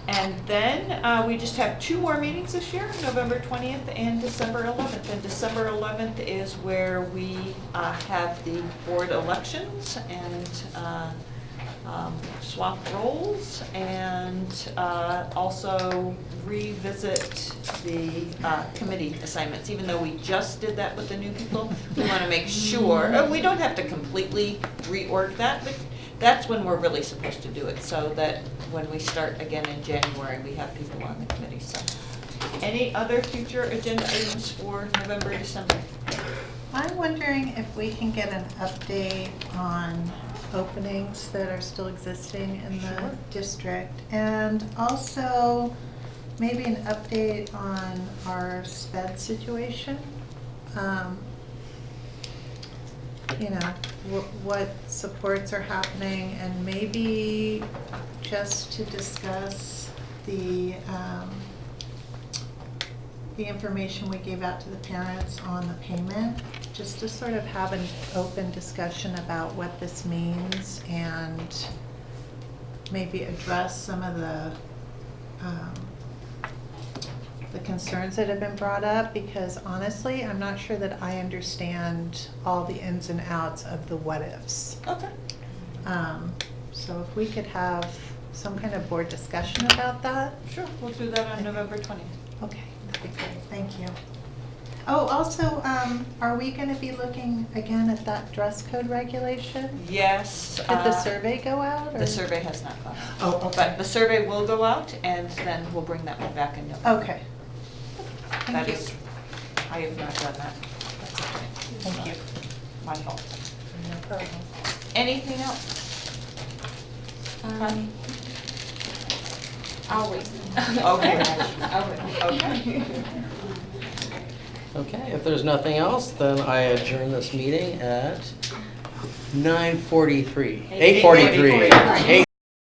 And then we just have 2 more meetings this year, November 20th and December 11th. And December 11th is where we have the board elections and swap roles, and also revisit the committee assignments. Even though we just did that with the new people, we want to make sure, we don't have to completely reorg that, but that's when we're really supposed to do it, so that when we start again in January, we have people on the committee. So, any other future agenda items for November, December? I'm wondering if we can get an update on openings that are still existing in the district, and also maybe an update on our SPED situation. You know, what supports are happening, and maybe just to discuss the information we gave out to the parents on the payment, just to sort of have an open discussion about what this means, and maybe address some of the concerns that have been brought up, because honestly, I'm not sure that I understand all the ins and outs of the what ifs. Okay. So if we could have some kind of board discussion about that. Sure, we'll do that on November 20th. Okay, that'd be great, thank you. Oh, also, are we gonna be looking again at that dress code regulation? Yes. Did the survey go out? The survey has not gone out. Oh, okay. But the survey will go out, and then we'll bring that one back in November. Okay. That is, I have not done that. That's okay. Thank you. My fault. No problem. Anything else? I'll wait. Okay. I'll wait. Okay. Okay, if there's nothing else, then I adjourn this meeting at 9:43. 8:43.